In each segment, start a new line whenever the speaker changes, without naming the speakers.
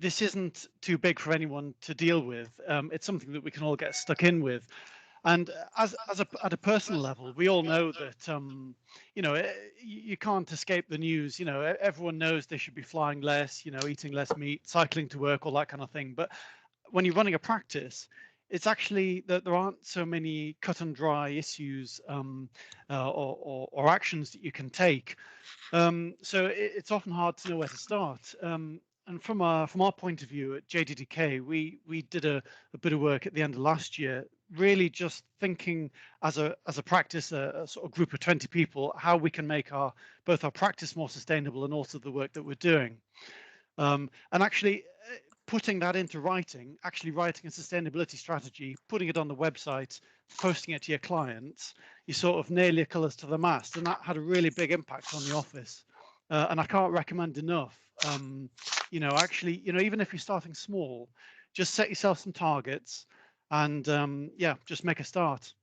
this isn't too big for anyone to deal with. It's something that we can all get stuck in with. And at a personal level, we all know that, you know, you can't escape the news. You know, everyone knows they should be flying less, you know, eating less meat, cycling to work, all that kind of thing. But when you're running a practice, it's actually that there aren't so many cut and dry issues or actions that you can take. So it's often hard to know where to start. And from our point of view at JDDK, we did a bit of work at the end of last year, really just thinking as a practice, a sort of group of 20 people, how we can make both our practice more sustainable and also the work that we're doing. And actually putting that into writing, actually writing a sustainability strategy, putting it on the website, posting it to your clients, you sort of nail your colours to the mast, and that had a really big impact on the office. And I can't recommend enough. You know, actually, you know, even if you're starting small, just set yourself some targets, and yeah, just make a start.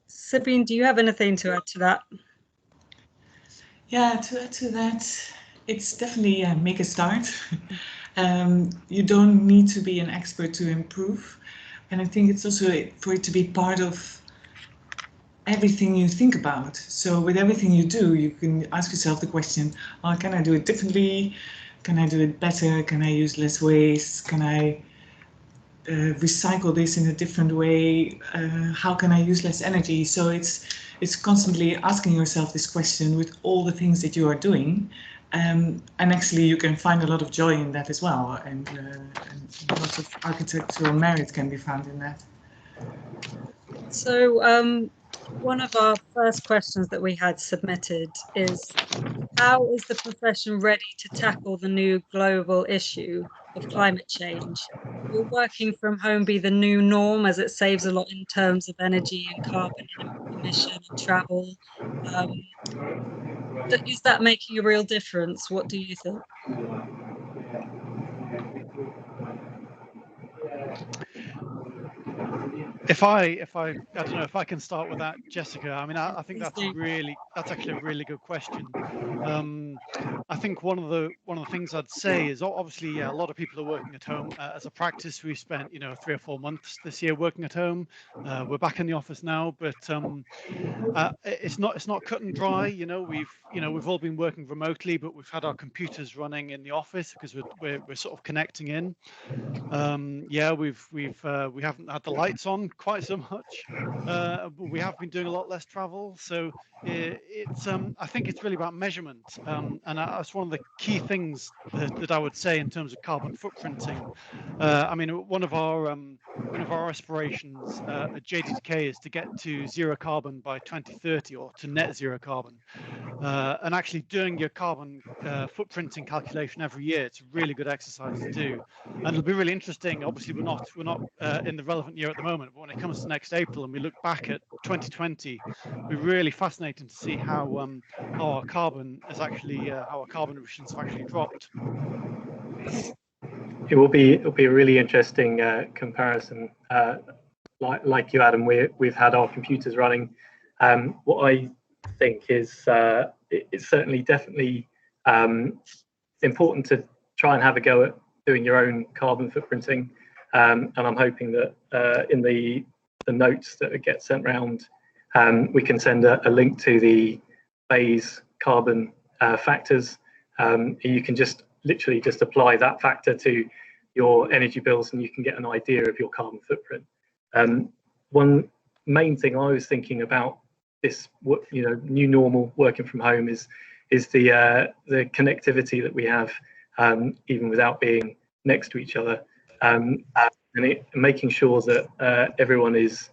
Sabine, do you have anything to add to that?
Yeah, to add to that, it's definitely make a start. You don't need to be an expert to improve. And I think it's also for it to be part of everything you think about. So with everything you do, you can ask yourself the question, oh, can I do it differently? Can I do it better? Can I use less waste? Can I recycle this in a different way? How can I use less energy? So it's constantly asking yourself this question with all the things that you are doing. And actually you can find a lot of joy in that as well, and lots of architectural merit can be found in that.
So one of our first questions that we had submitted is, how is the profession ready to tackle the new global issue of climate change? Will working from home be the new norm, as it saves a lot in terms of energy and carbon emission and travel? Is that making a real difference? What do you think?
If I don't know if I can start with that, Jessica. I mean, I think that's actually a really good question. I think one of the things I'd say is, obviously, yeah, a lot of people are working at home. As a practice, we spent 3 or 4 months this year working at home. We're back in the office now, but it's not cut and dry. We've all been working remotely, but we've had our computers running in the office because we're sort of connecting in. Yeah, we haven't had the lights on quite so much, but we have been doing a lot less travel. So it's I think it's really about measurement, and that's one of the key things that I would say in terms of carbon footprinting. I mean, one of our aspirations at JDDK is to get to zero carbon by 2030, or to net zero carbon. And actually doing your carbon footprinting calculation every year, it's a really good exercise to do, and it'll be really interesting. Obviously, we're not in the relevant year at the moment, but when it comes to next April and we look back at 2020, it'll be really fascinating to see how our carbon emissions have actually dropped.
It will be a really interesting comparison. Like you, Adam, we've had our computers running. What I think is it's certainly definitely important to try and have a go at doing your own carbon footprinting, and I'm hoping that in the notes that get sent around, we can send a link to the Bayes carbon factors. You can literally just apply that factor to your energy bills, and you can get an idea of your carbon footprint. One main thing I was thinking about this, new normal working from home is the connectivity that we have, even without being next to each other, and making sure that everyone is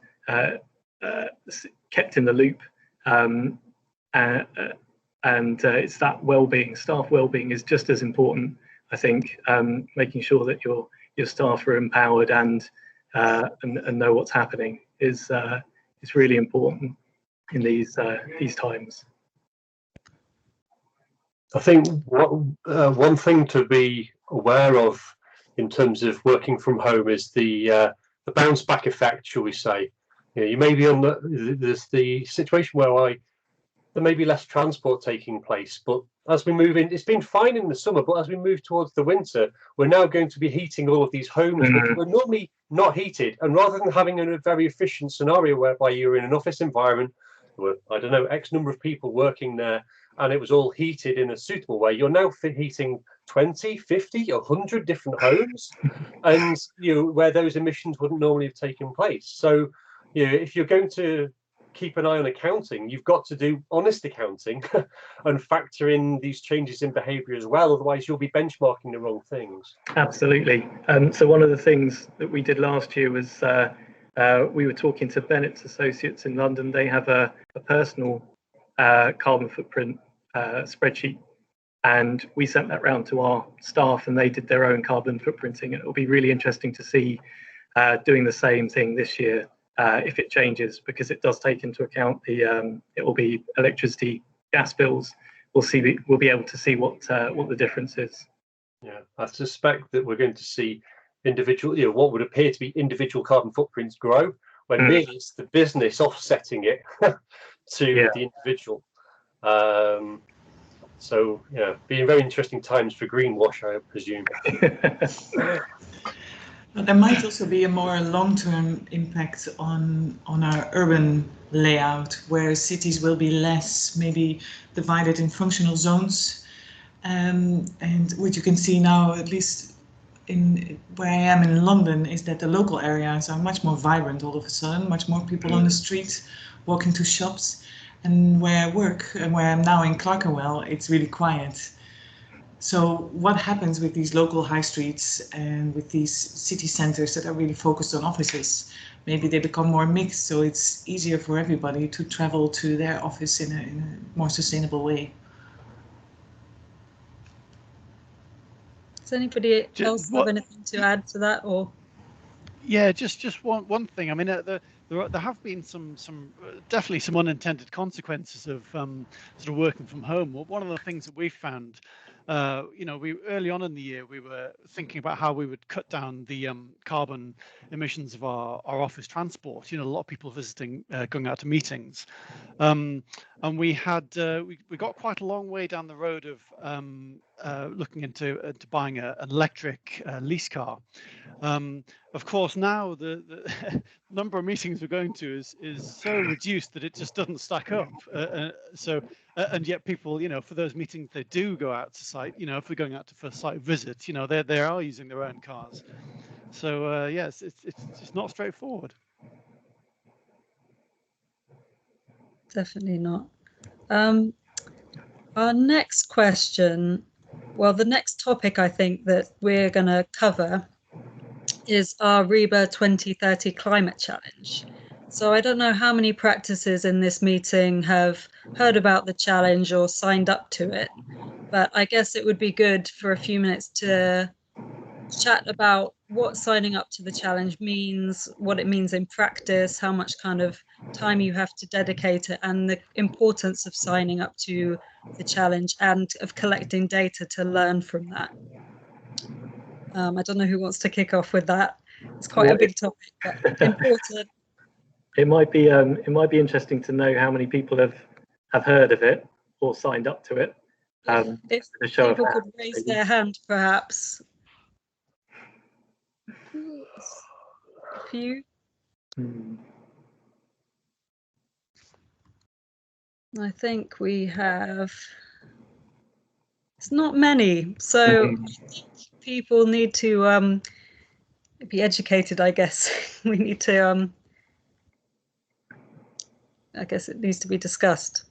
kept in the loop, and it's that well-being, staff well-being is just as important. I think making sure that your staff are empowered and know what's happening is really important in these times.
I think one thing to be aware of in terms of working from home is the bounce back effect, shall we say. You may be on there's the situation where there may be less transport taking place, but as we move in, it's been fine in the summer, but as we move towards the winter, we're now going to be heating all of these homes which were normally not heated. And rather than having a very efficient scenario whereby you're in an office environment, there were, I don't know, X number of people working there, and it was all heated in a suitable way, you're now heating 20, 50, 100 different homes, and where those emissions wouldn't normally have taken place. So if you're going to keep an eye on accounting, you've got to do honest accounting and factor in these changes in behaviour as well, otherwise you'll be benchmarking the wrong things.
Absolutely. So one of the things that we did last year was we were talking to Bennett's Associates in London. They have a personal carbon footprint spreadsheet, and we sent that round to our staff and they did their own carbon footprinting, and it'll be really interesting to see doing the same thing this year. If it changes, because it does take into account the it will be electricity, gas bills. We'll be able to see what the difference is.
Yeah, I suspect that we're going to see individual, what would appear to be individual carbon footprints grow, when really it's the business offsetting it to the individual. So being very interesting times for greenwash, I presume.
There might also be a more long-term impact on our urban layout, where cities will be less maybe divided in functional zones, and what you can see now, at least in where I am in London, is that the local areas are much more vibrant all of a sudden, much more people on the street walking to shops, and where I work and where I'm now in Clerkenwell, it's really quiet. So what happens with these local high streets and with these city centres that are really focused on offices? Maybe they become more mixed, so it's easier for everybody to travel to their office in a more sustainable way.
Does anybody else have anything to add to that, or?
Yeah, just one thing. I mean, there have been some definitely some unintended consequences of sort of working from home. One of the things that we found, we early on in the year we were thinking about how we would cut down the carbon emissions of our office transport. A lot of people visiting, going out to meetings, and we had we got quite a long way down the road of looking into buying an electric lease car. Of course, now the number of meetings we're going to is so reduced that it just doesn't stack up. And yet people, for those meetings they do go out to site. If we're going out for site visits, they are using their own cars. So yes, it's just not straightforward.
Definitely not. Our next question, well, the next topic I think that we're going to cover is our RIBA 2030 Climate Challenge. So I don't know how many practices in this meeting have heard about the challenge or signed up to it, but I guess it would be good for a few minutes to chat about what signing up to the challenge means, what it means in practice, how much kind of time you have to dedicate it, and the importance of signing up to the challenge and of collecting data to learn from that. I don't know who wants to kick off with that. It's quite a big topic, but important.
It might be interesting to know how many people have heard of it or signed up to it.
If people could raise their hand, perhaps. A few. I think we have. It's not many, so people need to be educated, I guess. We need to I guess it needs to be discussed.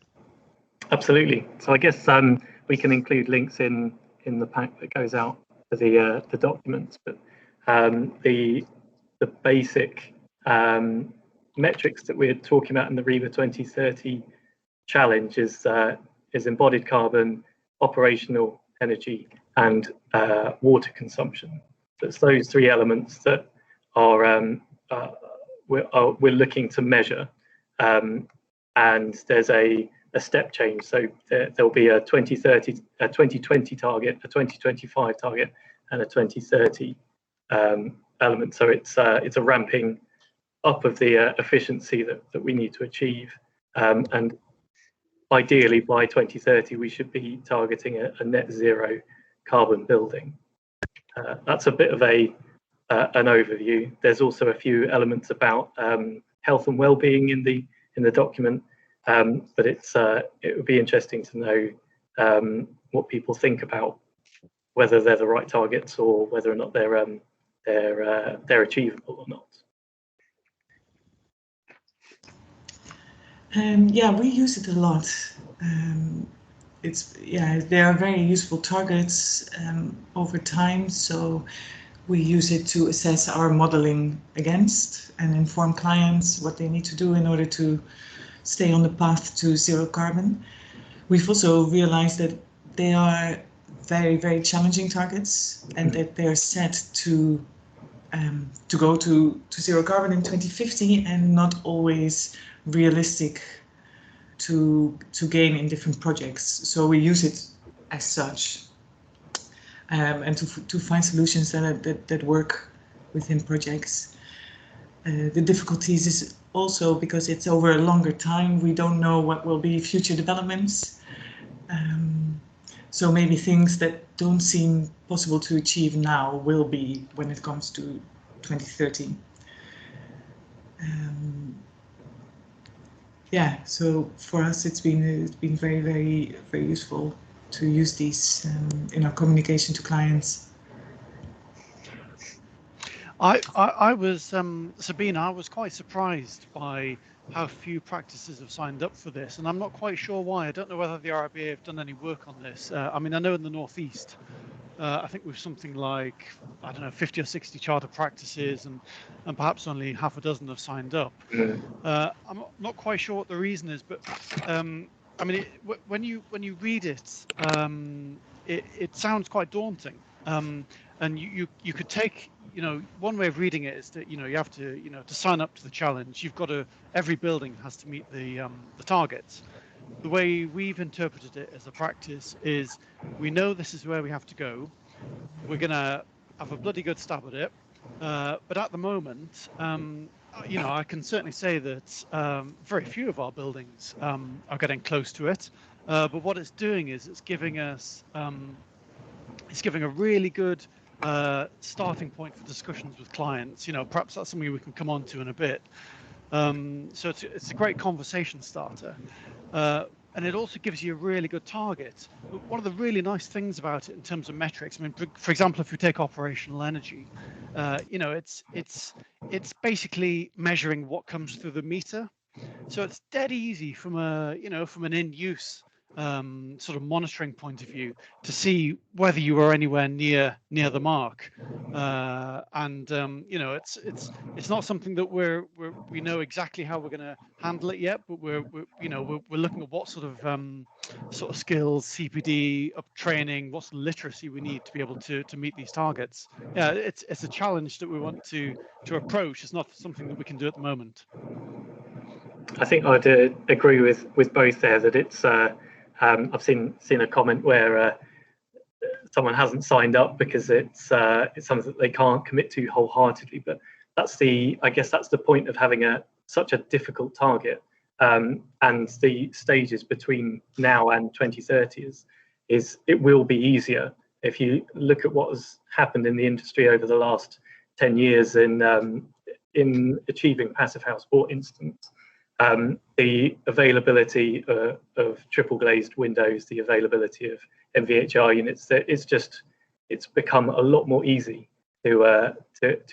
Absolutely. So I guess we can include links in the pack that goes out for the documents, but the basic metrics that we're talking about in the RIBA 2030 challenge is embodied carbon, operational energy, and water consumption. So it's those three elements that are we're looking to measure, and there's a step change. So there'll be a 2030, a 2020 target, a 2025 target, and a 2030 element. So it's a ramping up of the efficiency that we need to achieve, and ideally by 2030 we should be targeting a net zero carbon building. That's a bit of an overview. There's also a few elements about health and well-being in the document, but it would be interesting to know what people think about whether they're the right targets or whether or not they're achievable or not.
Yeah, we use it a lot. They are very useful targets over time. So we use it to assess our modeling against and inform clients what they need to do in order to stay on the path to zero carbon. We've also realized that they are very, very challenging targets, and that they are set to go to zero carbon in 2050, and not always realistic to gain in different projects. So we use it as such, and to find solutions that work within projects. The difficulties is also because it's over a longer time. We don't know what will be future developments. So maybe things that don't seem possible to achieve now will be when it comes to 2030. Yeah, so for us it's been very, very, very useful to use these in our communication to clients.
I was Sabine, I was quite surprised by how few practices have signed up for this, and I'm not quite sure why. I don't know whether the RIBA have done any work on this. I mean, I know in the Northeast, I think we've something like, I don't know, 50 or 60 charter practices, and perhaps only half a dozen have signed up. I'm not quite sure what the reason is, but I mean, when you read it, it sounds quite daunting. And you could take, one way of reading it is that, you have to, to sign up to the challenge, you've got to, every building has to meet the targets. The way we've interpreted it as a practice is, we know this is where we have to go. We're going to have a bloody good stab at it. But at the moment, I can certainly say that very few of our buildings are getting close to it. But what it's doing is it's giving us, it's giving a really good starting point for discussions with clients. Perhaps that's something we can come on to in a bit. So it's a great conversation starter. And it also gives you a really good target. But one of the really nice things about it in terms of metrics, I mean, for example, if we take operational energy, it's basically measuring what comes through the meter. So it's dead easy from from an in-use sort of monitoring point of view to see whether you are anywhere near the mark, and it's not something that we know exactly how we're going to handle it yet, but we're looking at what sort of skills, CPD, up training, what sort of literacy we need to be able to meet these targets. Yeah, it's a challenge that we want to approach. It's not something that we can do at the moment.
I think I'd agree with both there, that it's I've seen a comment where someone hasn't signed up because it's something that they can't commit to wholeheartedly. But I guess that's the point of having such a difficult target, and the stages between now and 2030 is it will be easier. If you look at what has happened in the industry over the last 10 years in achieving passive house, for instance. The availability of triple glazed windows, the availability of MVHR units, it's become a lot more easy to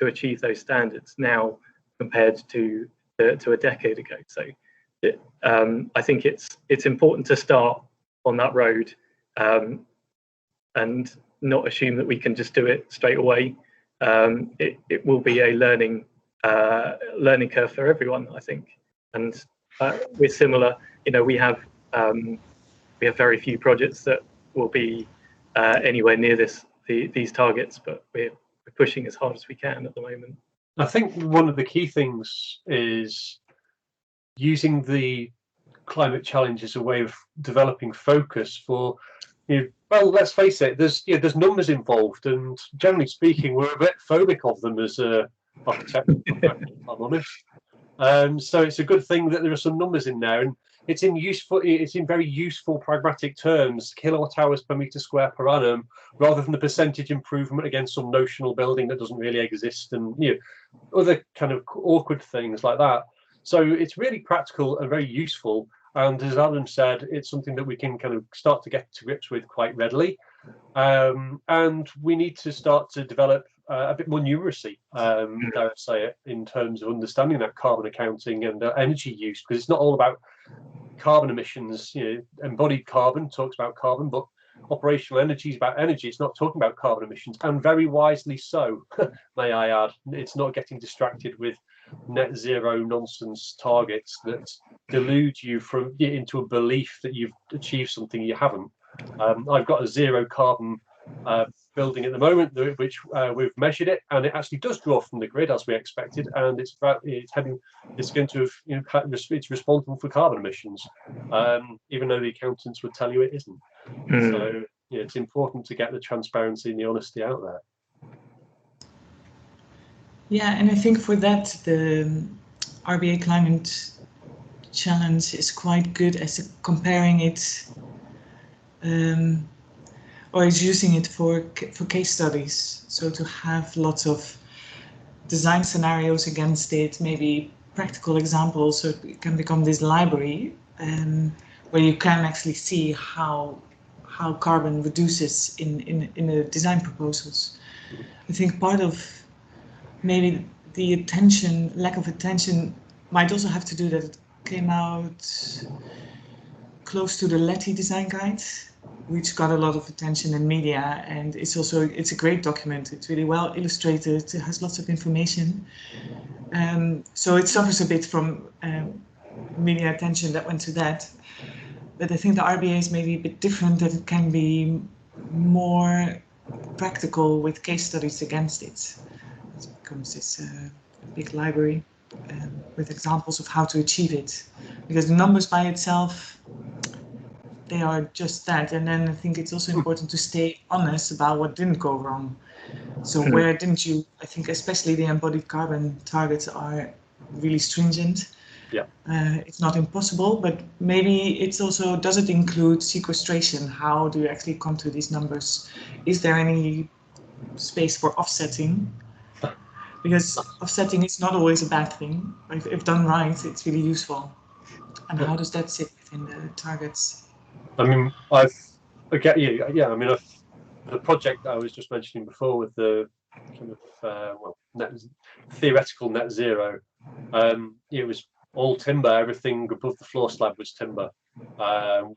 achieve those standards now compared to a decade ago. So I think it's important to start on that road, and not assume that we can just do it straight away. It will be a learning curve for everyone, I think. And we're similar. We have very few projects that will be anywhere near these targets, but we're pushing as hard as we can at the moment.
I think one of the key things is using the climate challenge as a way of developing focus for, well, let's face it, there's numbers involved, and generally speaking, we're a bit phobic of them as architects, if I'm honest. So it's a good thing that there are some numbers in there, and it's in very useful pragmatic terms, kilowatt hours per meter square per annum, rather than the percentage improvement against some notional building that doesn't really exist, and other kind of awkward things like that. So it's really practical and very useful. And as Adam said, it's something that we can kind of start to get to grips with quite readily. And we need to start to develop a bit more numeracy, dare I say it, in terms of understanding that carbon accounting and energy use, because it's not all about carbon emissions. Embodied carbon talks about carbon, but operational energy is about energy. It's not talking about carbon emissions, and very wisely so, may I add. It's not getting distracted with net zero nonsense targets that delude you into a belief that you've achieved something you haven't. I've got a zero carbon building at the moment, which we've measured it, and it actually does draw from the grid as we expected, and it's responsible for carbon emissions, even though the accountants would tell you it isn't. So it's important to get the transparency and the honesty out there.
Yeah, and I think for that the RBA Climate Challenge is quite good as comparing it, or is using it for case studies. So to have lots of design scenarios against it, maybe practical examples, so it can become this library where you can actually see how carbon reduces in the design proposals. I think part of maybe the lack of attention might also have to do that it came out close to the Letty design guide, which got a lot of attention in media, and it's a great document. It's really well illustrated. It has lots of information. So it suffers a bit from media attention that went to that. But I think the RBA is maybe a bit different, that it can be more practical with case studies against it. It becomes this big library with examples of how to achieve it. Because the numbers by itself, they are just that. And then I think it's also important to stay honest about what didn't go wrong. So where didn't you, I think especially the embodied carbon targets are really stringent.
Yeah.
It's not impossible, but maybe it's also, does it include sequestration? How do you actually come to these numbers? Is there any space for offsetting? Because offsetting is not always a bad thing. If done right, it's really useful. And how does that sit within the targets?
I mean, the project that I was just mentioning before with the kind of theoretical net zero, it was all timber. Everything above the floor slab was timber,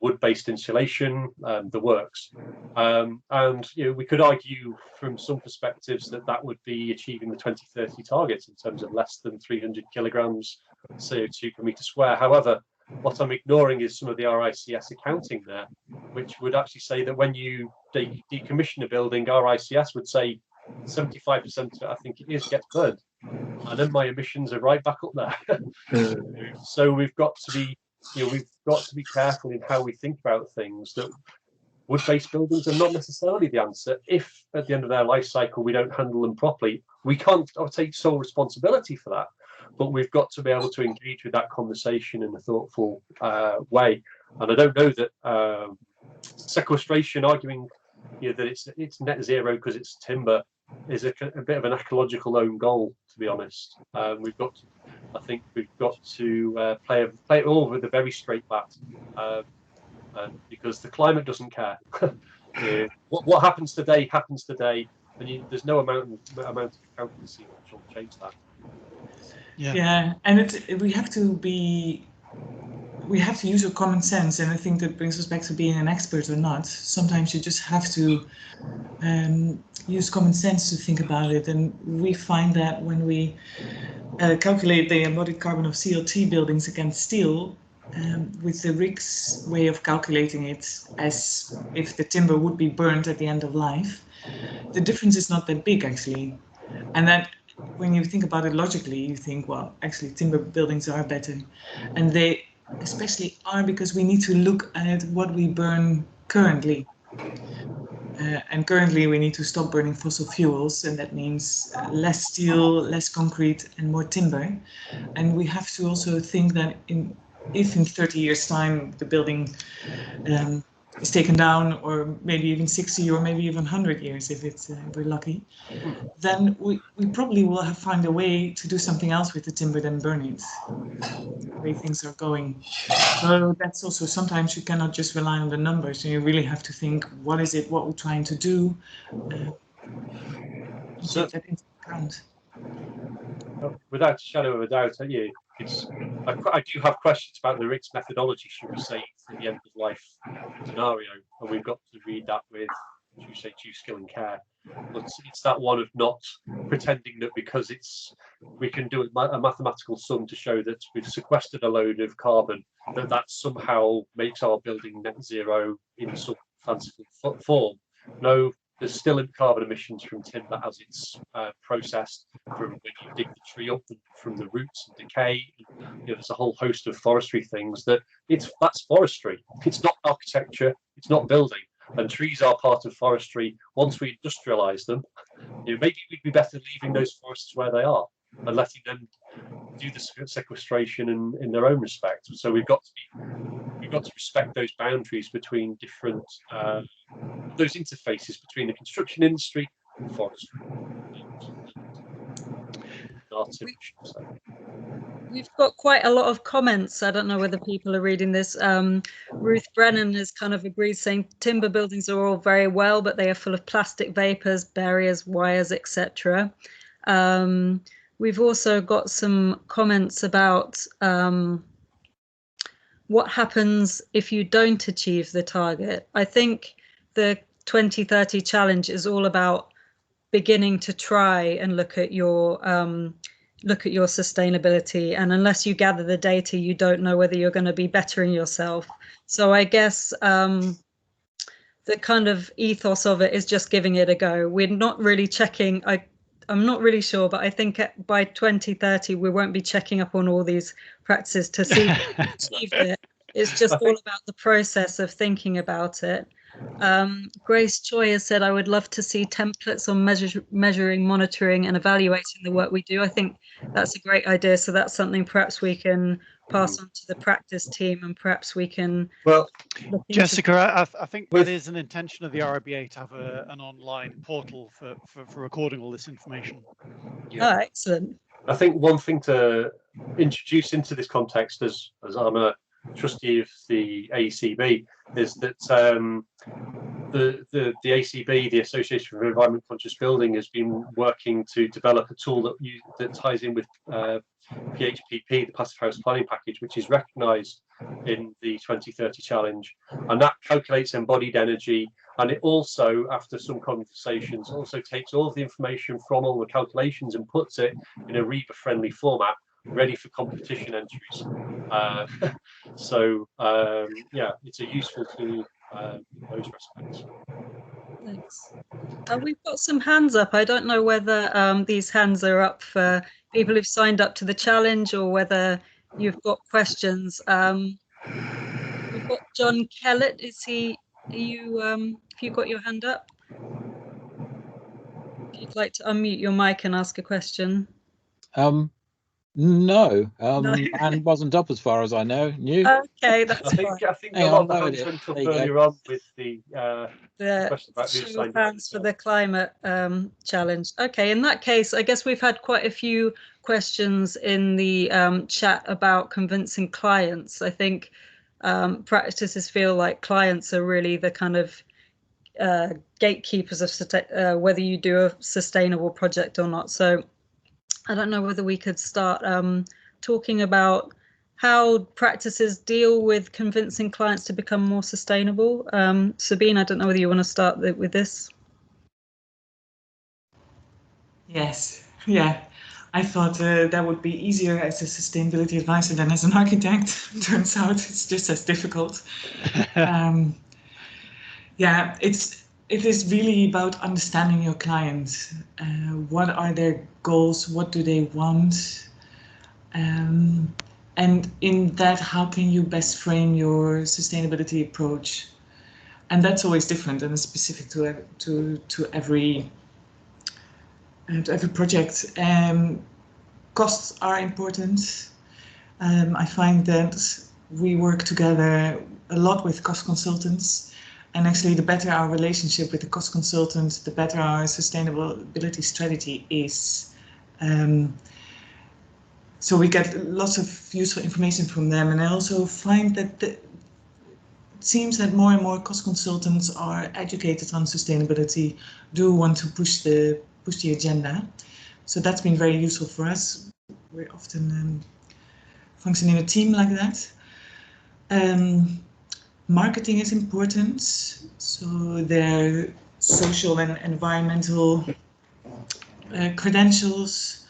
wood-based insulation, the works. And we could argue from some perspectives that would be achieving the 2030 targets in terms of less than 300 kilograms CO2 per meter square. However, what I'm ignoring is some of the RICS accounting there, which would actually say that when you decommission a building, RICS would say 75% of it, I think it is, gets burned, and then my emissions are right back up there. So we've got to be careful in how we think about things. That wood-based buildings are not necessarily the answer if at the end of their life cycle we don't handle them properly. We can't take sole responsibility for that, but we've got to be able to engage with that conversation in a thoughtful way. And I don't know that sequestration, arguing that it's net zero because it's timber, is a bit of an ecological own goal, to be honest. I think we've got to play it all with a very straight bat, because the climate doesn't care. What happens today happens today, and there's no amount of accountancy which will change that.
Yeah, and we have to use our common sense, and I think that brings us back to being an expert or not. Sometimes you just have to use common sense to think about it, and we find that when we calculate the embodied carbon of CLT buildings against steel, with the RICS way of calculating it as if the timber would be burned at the end of life, the difference is not that big actually. And that when you think about it logically, you think, well, actually timber buildings are better. And they especially are because we need to look at what we burn currently. And currently we need to stop burning fossil fuels, and that means less steel, less concrete, and more timber. And we have to also think that if in 30 years' time the building is taken down, or maybe even 60, or maybe even 100 years if it's we're lucky, then we probably will find a way to do something else with the timber than burn it, the way things are going. So that's also, sometimes you cannot just rely on the numbers, and you really have to think, what is it, what we're trying to do, take that into account.
Without a shadow of a doubt, I do have questions about the RIGS methodology, should we say, for the end of life scenario, and we've got to read that with, should we say, due skill and care. But it's that one of not pretending that because we can do a mathematical sum to show that we've sequestered a load of carbon, that somehow makes our building net zero in some fanciful form. No. There's still carbon emissions from timber as it's processed, from when you dig the tree up, and from the roots and decay. There's a whole host of forestry things that's forestry. It's not architecture. It's not building. And trees are part of forestry. Once we industrialise them, maybe we'd be better leaving those forests where they are and letting them do the sequestration in their own respect. So we've got to respect those boundaries between different those interfaces between the construction industry and forestry.
We've got quite a lot of comments. I don't know whether people are reading this. Ruth Brennan has kind of agreed, saying timber buildings are all very well, but they are full of plastic vapors, barriers, wires, etc. We've also got some comments about what happens if you don't achieve the target. I think the 2030 challenge is all about beginning to try and look at your sustainability, and unless you gather the data, you don't know whether you're going to be bettering yourself. So I guess the kind of ethos of it is just giving it a go. We're not really checking. I'm not really sure, but I think by 2030 we won't be checking up on all these practices to see if we achieved it. It's just all about the process of thinking about it. Grace Choi has said, I would love to see templates on measuring, monitoring and evaluating the work we do. I think that's a great idea. So that's something perhaps we can pass on to the practice team, and perhaps we can...
Well, Jessica, I think that is an intention of the RIBA to have an online portal for recording all this information.
Yeah. Oh, excellent.
I think one thing to introduce into this context, as I'm a trustee of the ACB, is that the ACB, the Association for Environment Conscious Building, has been working to develop a tool that ties in with PHPP, the Passive House Planning Package, which is recognised in the 2030 challenge, and that calculates embodied energy, and it also, after some conversations, also takes all of the information from all the calculations and puts it in a RIBA friendly format, ready for competition entries. Yeah, it's a useful tool in those respects.
Thanks. We've got some hands up. I don't know whether these hands are up for people who've signed up to the challenge, or whether you've got questions. We've got John Kellett. Have you got your hand up? If you'd like to unmute your mic and ask a question.
No, and wasn't up as far as I know. New.
Okay, that's fine.
I think a lot of the hands went up earlier on with the question about who signed
hands for the climate challenge. Okay, in that case, I guess we've had quite a few questions in the chat about convincing clients. I think practices feel like clients are really the kind of gatekeepers of whether you do a sustainable project or not. So I don't know whether we could start talking about how practices deal with convincing clients to become more sustainable. Sabine, I don't know whether you want to start with this.
Yes, yeah. I thought that would be easier as a sustainability advisor than as an architect. Turns out it's just as difficult. Yeah, it is really about understanding your client. What are their goals? What do they want? And in that, how can you best frame your sustainability approach? And that's always different and specific to every project. Costs are important. I find that we work together a lot with cost consultants, and actually the better our relationship with the cost consultant, the better our sustainability strategy is. So we get lots of useful information from them, and I also find that it seems that more and more cost consultants are educated on sustainability, do want to push the agenda. So that's been very useful for us. We often function in a team like that. Marketing is important, so their social and environmental credentials,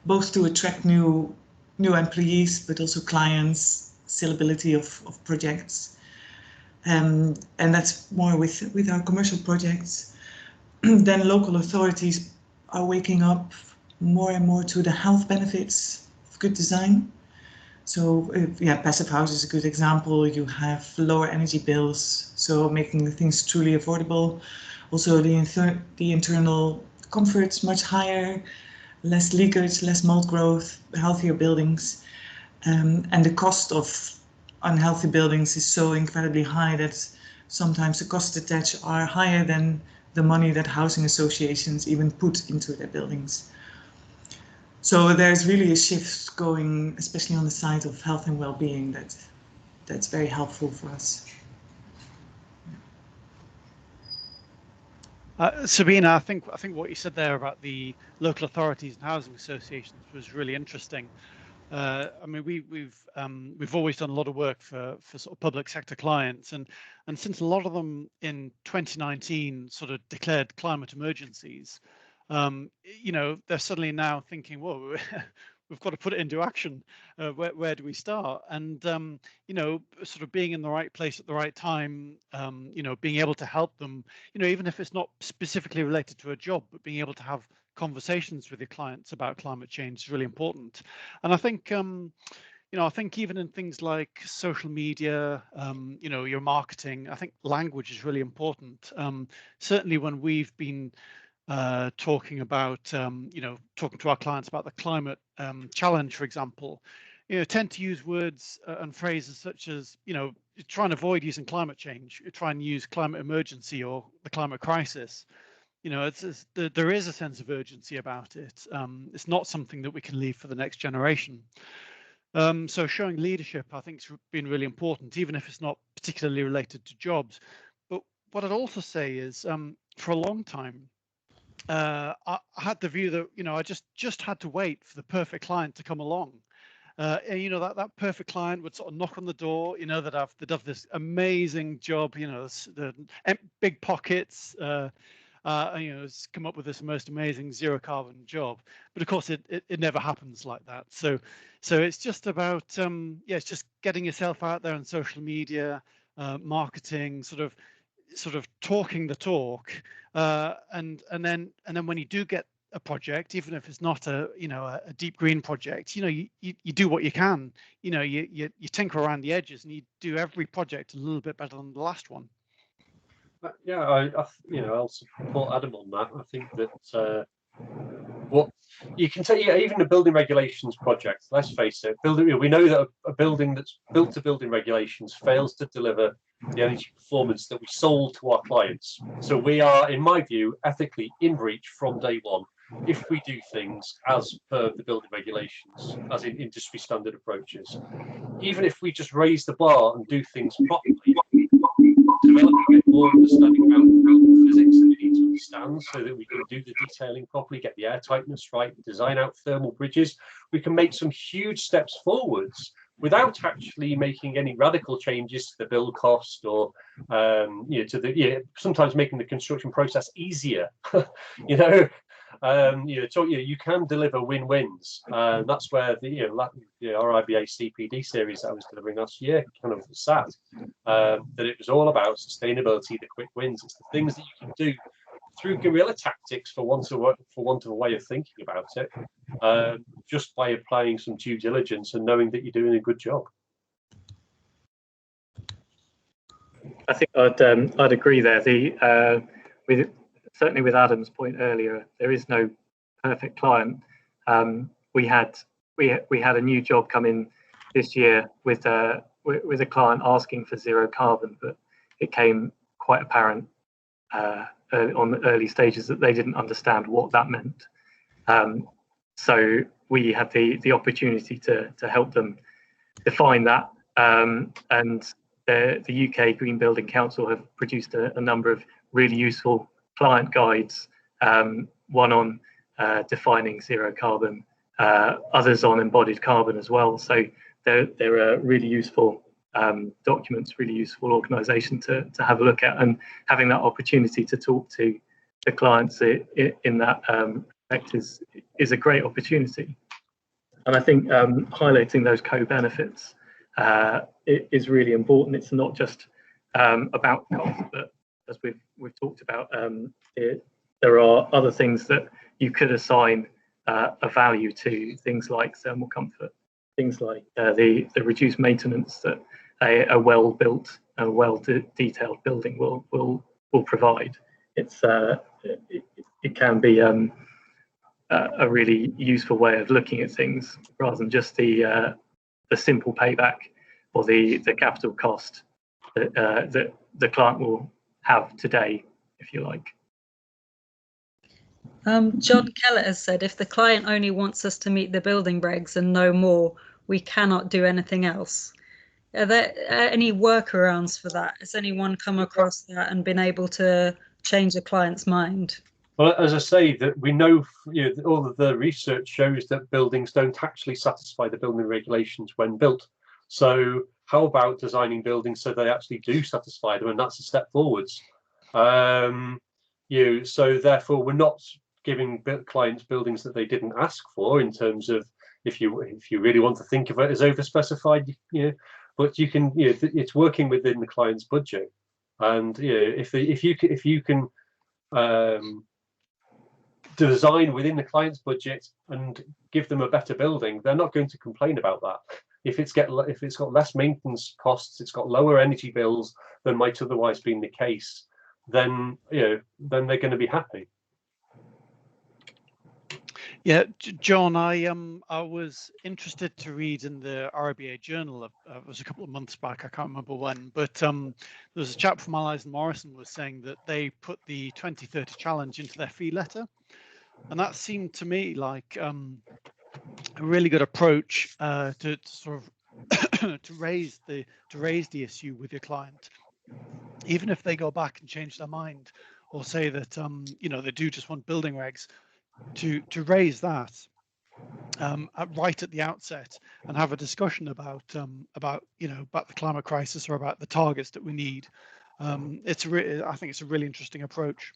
both to attract new employees, but also clients, sellability of projects, and that's more with our commercial projects. Then local authorities are waking up more and more to the health benefits of good design. So yeah, passive house is a good example. You have lower energy bills, so making the things truly affordable. Also the internal comfort's much higher, less leakage, less mold growth, healthier buildings. And the cost of unhealthy buildings is so incredibly high that sometimes the costs attached are higher than the money that housing associations even put into their buildings. So there's really a shift going, especially on the side of health and well-being, that's very helpful for us.
Sabine, I think what you said there about the local authorities and housing associations was really interesting. I mean, we've always done a lot of work for sort of public sector clients, and since a lot of them in 2019 sort of declared climate emergencies, you know, they're suddenly now thinking, whoa, we've got to put it into action. Where do we start? And you know, sort of being in the right place at the right time, you know, being able to help them, you know, even if it's not specifically related to a job, but being able to have conversations with your clients about climate change is really important. And I think you know, I think even in things like social media, you know, your marketing, I think language is really important. Certainly when we've been talking about, you know, talking to our clients about the climate challenge, for example, you know, tend to use words and phrases such as, you know, try and avoid using climate change, try and use climate emergency or the climate crisis. You know, there is a sense of urgency about it. It's not something that we can leave for the next generation. So showing leadership, I think, has been really important, even if it's not particularly related to jobs. But what I'd also say is, for a long time, I had the view that, you know, I just had to wait for the perfect client to come along. And, you know, that perfect client would sort of knock on the door, you know, that have this amazing job, you know, the big pockets, you know, it's come up with this most amazing zero carbon job. But of course, it never happens like that. So it's just about, yeah, it's just getting yourself out there on social media, marketing, sort of talking the talk, and then when you do get a project, even if it's not a, you know, a deep green project, you know, you do what you can, you know, you tinker around the edges and you do every project a little bit better than the last one.
Yeah, I you know, I'll support Adam on that. I think that what you can take, yeah, even the building regulations project, let's face it, we know that a building that's built to building regulations fails to deliver the energy performance that we sold to our clients. So we are, in my view, ethically in breach from day one if we do things as per the building regulations, as in industry standard approaches. Even if we just raise the bar and do things properly, develop a bit more understanding about building physics that we need to understand so that we can do the detailing properly, get the air tightness right, design out thermal bridges, we can make some huge steps forwards without actually making any radical changes to the build cost or you know, to the, you know, sometimes making the construction process easier. You know, you can deliver win-wins. That's where the RIBA CPD series that I was delivering last year kind of sat. That it was all about sustainability, the quick wins. It's the things that you can do through guerrilla tactics, for want of a way of thinking about it, just by applying some due diligence and knowing that you're doing a good job.
I think I'd agree there. Certainly with Adam's point earlier, there is no perfect client. We had a new job come in this year with a client asking for zero carbon, but it came quite apparent on the early stages that they didn't understand what that meant. So we had the opportunity to help them define that, and the UK Green Building Council have produced a number of really useful client guides, one on defining zero carbon, others on embodied carbon as well. So they're really useful documents, really useful organisation to have a look at, and having that opportunity to talk to the clients in that respect is a great opportunity. And I think highlighting those co-benefits is really important. It's not just about cost, but as we've talked about, there are other things that you could assign a value to, things like thermal comfort, things like the reduced maintenance that a well-built and well-detailed building will provide. It can be a really useful way of looking at things rather than just the simple payback or the capital cost that the client will have today, if you like.
John Kellett has said, if the client only wants us to meet the building regs and no more, we cannot do anything else. Are there any workarounds for that? Has anyone come across that and been able to change a client's mind?
Well, as I say, that we know, all of the research shows that buildings don't actually satisfy the building regulations when built. So how about designing buildings so they actually do satisfy them, and that's a step forwards. So therefore we're not giving clients buildings that they didn't ask for, in terms of if you really want to think of it as overspecified, but you can, it's working within the client's budget, and if you can design within the client's budget and give them a better building, they're not going to complain about that. If it's got less maintenance costs, it's got lower energy bills than might otherwise be the case, then then they're going to be happy.
Yeah, John, I was interested to read in the RIBA journal. It was a couple of months back, I can't remember when, but there was a chap from Allies and Morrison was saying that they put the 2030 challenge into their fee letter, and that seemed to me like a really good approach to sort of to raise the issue with your client, even if they go back and change their mind or say that they do just want building regs. To raise that right at the outset and have a discussion about the climate crisis or about the targets that we need. I think it's a really interesting approach.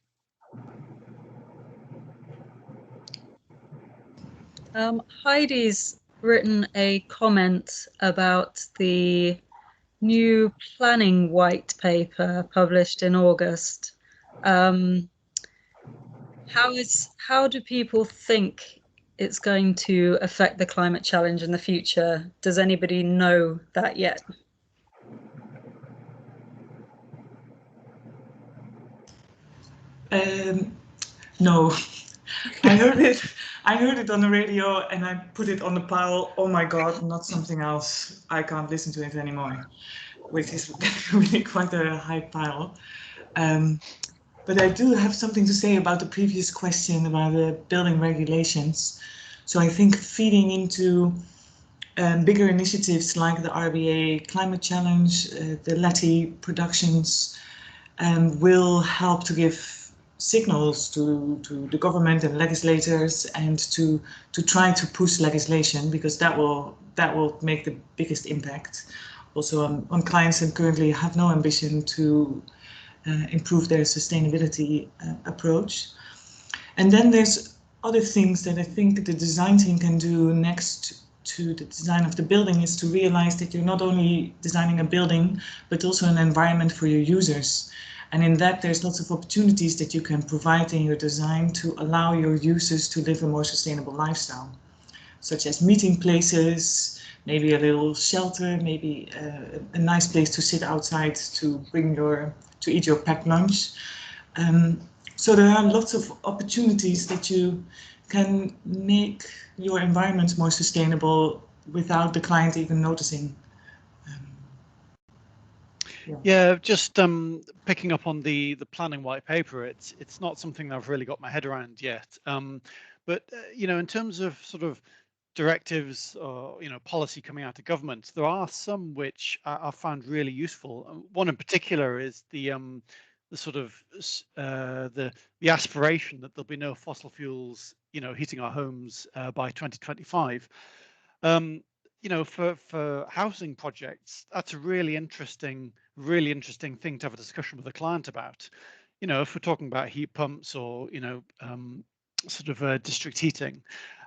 Heidi's written a comment about the new planning white paper published in August. How do people think it's going to affect the climate challenge in the future? Does anybody know that yet?
No, I heard it on the radio and I put it on the pile. Oh my God, not something else. I can't listen to it anymore, which is really quite a high pile. But I do have something to say about the previous question about the building regulations. So I think feeding into bigger initiatives like the RIBA Climate Challenge, the LETI productions, will help to give signals to the government and legislators, and to try to push legislation, because that will make the biggest impact. Also on clients that currently have no ambition to improve their sustainability approach. And then there's other things that I think the design team can do next to the design of the building, is to realize that you're not only designing a building, but also an environment for your users. And in that, there's lots of opportunities that you can provide in your design to allow your users to live a more sustainable lifestyle, such as meeting places, maybe a little shelter, maybe a nice place to sit outside to eat your packed lunch. So there are lots of opportunities that you can make your environment more sustainable without the client even noticing.
Yeah, just picking up on the planning white paper, it's not something that I've really got my head around yet. But you know, in terms of sort of directives or policy coming out of government, there are some which I found really useful. One in particular is the sort of the aspiration that there'll be no fossil fuels heating our homes by 2025. For housing projects, that's a really interesting thing to have a discussion with a client about. If we're talking about heat pumps or sort of district heating,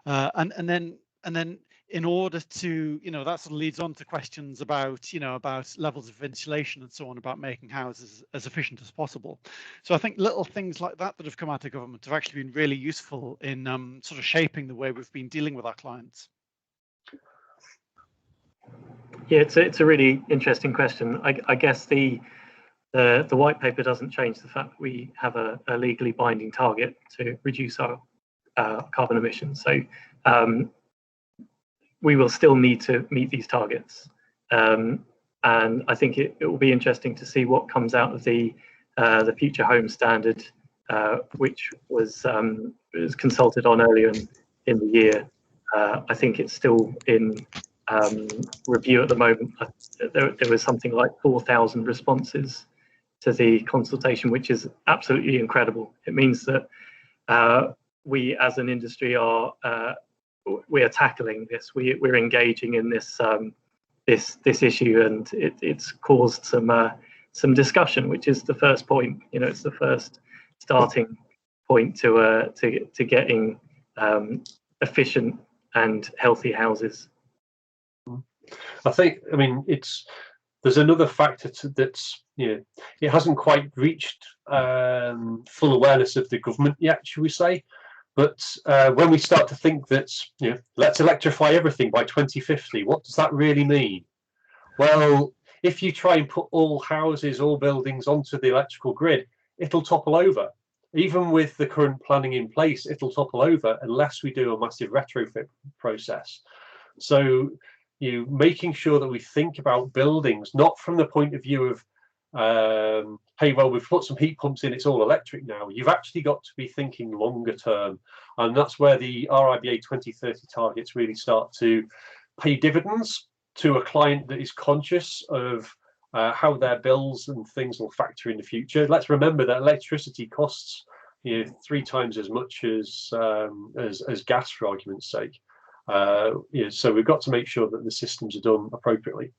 and then in order to that sort of leads on to questions about about levels of ventilation and so on, about making houses as efficient as possible. So I think little things like that have come out of government have actually been really useful in sort of shaping the way we've been dealing with our clients.
Yeah, it's a really interesting question. I guess the white paper doesn't change the fact that we have a legally binding target to reduce our carbon emissions. So we will still need to meet these targets. And I think it will be interesting to see what comes out of the Future Home Standard, which was consulted on earlier in the year. I think it's still in review at the moment. There was something like 4,000 responses to the consultation, which is absolutely incredible. It means that we as an industry are tackling this. We're engaging in this this issue, and it's caused some discussion, which is the first point. It's the first starting point to getting efficient and healthy houses.
I mean, there's another factor that's it hasn't quite reached full awareness of the government yet, shall we say? But when we start to think that let's electrify everything by 2050, what does that really mean? Well, if you try and put all houses, all buildings onto the electrical grid, it'll topple over. Even with the current planning in place, it'll topple over unless we do a massive retrofit process. So making sure that we think about buildings not from the point of view of hey, well, we've put some heat pumps in, it's all electric now. You've actually got to be thinking longer term, and that's where the RIBA 2030 targets really start to pay dividends to a client that is conscious of how their bills and things will factor in the future. Let's remember that electricity costs 3 times as much as gas, for argument's sake. So we've got to make sure that the systems are done appropriately.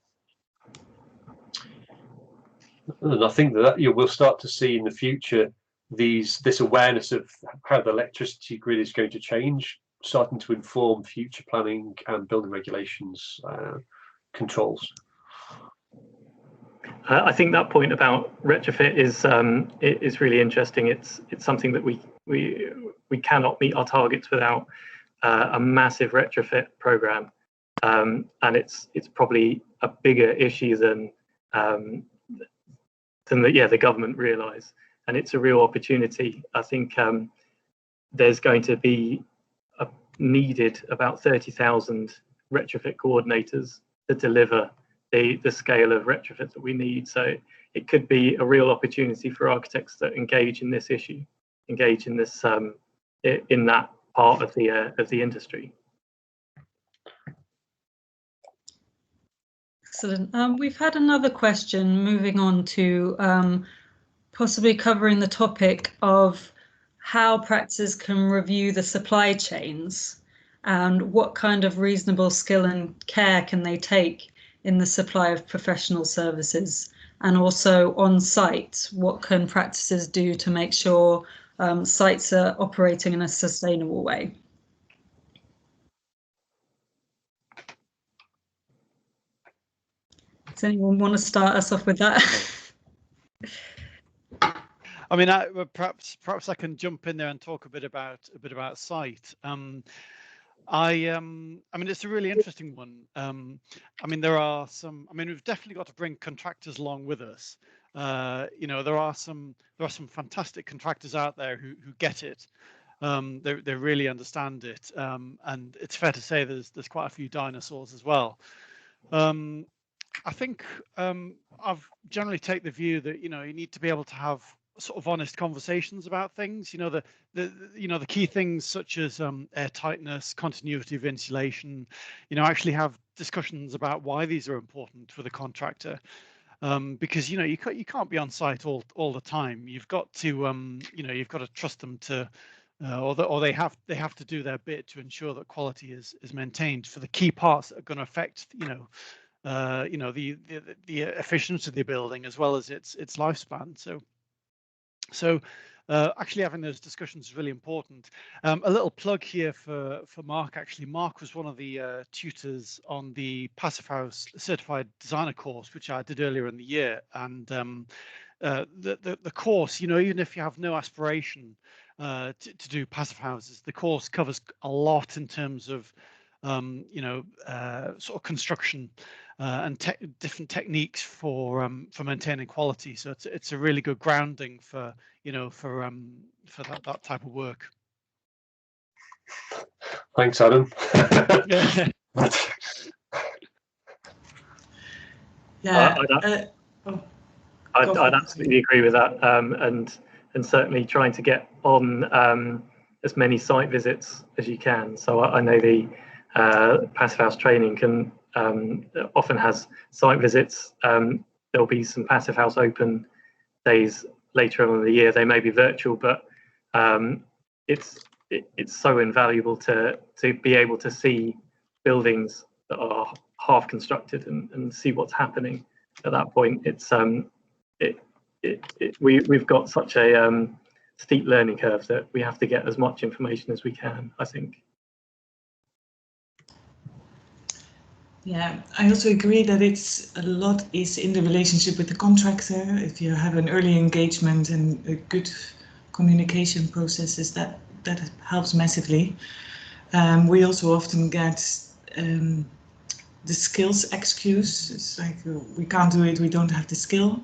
And I think that we'll start to see in the future this awareness of how the electricity grid is going to change, starting to inform future planning and building regulations controls.
I think that point about retrofit is really interesting. It's something that we cannot meet our targets without a massive retrofit program, and it's probably a bigger issue than the government realise, and it's a real opportunity. I think there's going to be needed about 30,000 retrofit coordinators to deliver the scale of retrofit that we need. So it could be a real opportunity for architects that engage in this issue, engage in this in that part of the industry.
Excellent. We've had another question moving on to possibly covering the topic of how practices can review the supply chains and what kind of reasonable skill and care can they take in the supply of professional services, and also on site, what can practices do to make sure sites are operating in a sustainable way? Does anyone want to start us off with that?
I mean, perhaps I can jump in there and talk a bit about site. I mean, it's a really interesting one. I mean, there are some. I mean, we've definitely got to bring contractors along with us. There are some fantastic contractors out there who get it. They really understand it, and it's fair to say there's quite a few dinosaurs as well. I think I've generally take the view that you need to be able to have sort of honest conversations about things. The key things such as air tightness, continuity of insulation. Actually have discussions about why these are important for the contractor. Because you can't be on site all the time. You've got to you've got to trust them to, or they have to do their bit to ensure that quality is maintained for the key parts that are going to affect the efficiency of the building as well as its lifespan. So actually having those discussions is really important. A little plug here for Mark. Actually, Mark was one of the tutors on the Passive House Certified Designer course, which I did earlier in the year. And the course, even if you have no aspiration to do passive houses, the course covers a lot in terms of sort of construction and different techniques for maintaining quality. So it's a really good grounding for that type of work.
Thanks, Adam.
Yeah.
I'd absolutely agree with that, and certainly trying to get on as many site visits as you can. So I know the Passive House training can often has site visits. There'll be some Passive House open days later on in the year. They may be virtual, but it's so invaluable to be able to see buildings that are half constructed and see what's happening at that point. It's we've got such a steep learning curve that we have to get as much information as we can, I think.
Yeah, I also agree that a lot is in the relationship with the contractor. If you have an early engagement and a good communication processes, that helps massively. We also often get the skills excuse. It's like, we can't do it, we don't have the skill.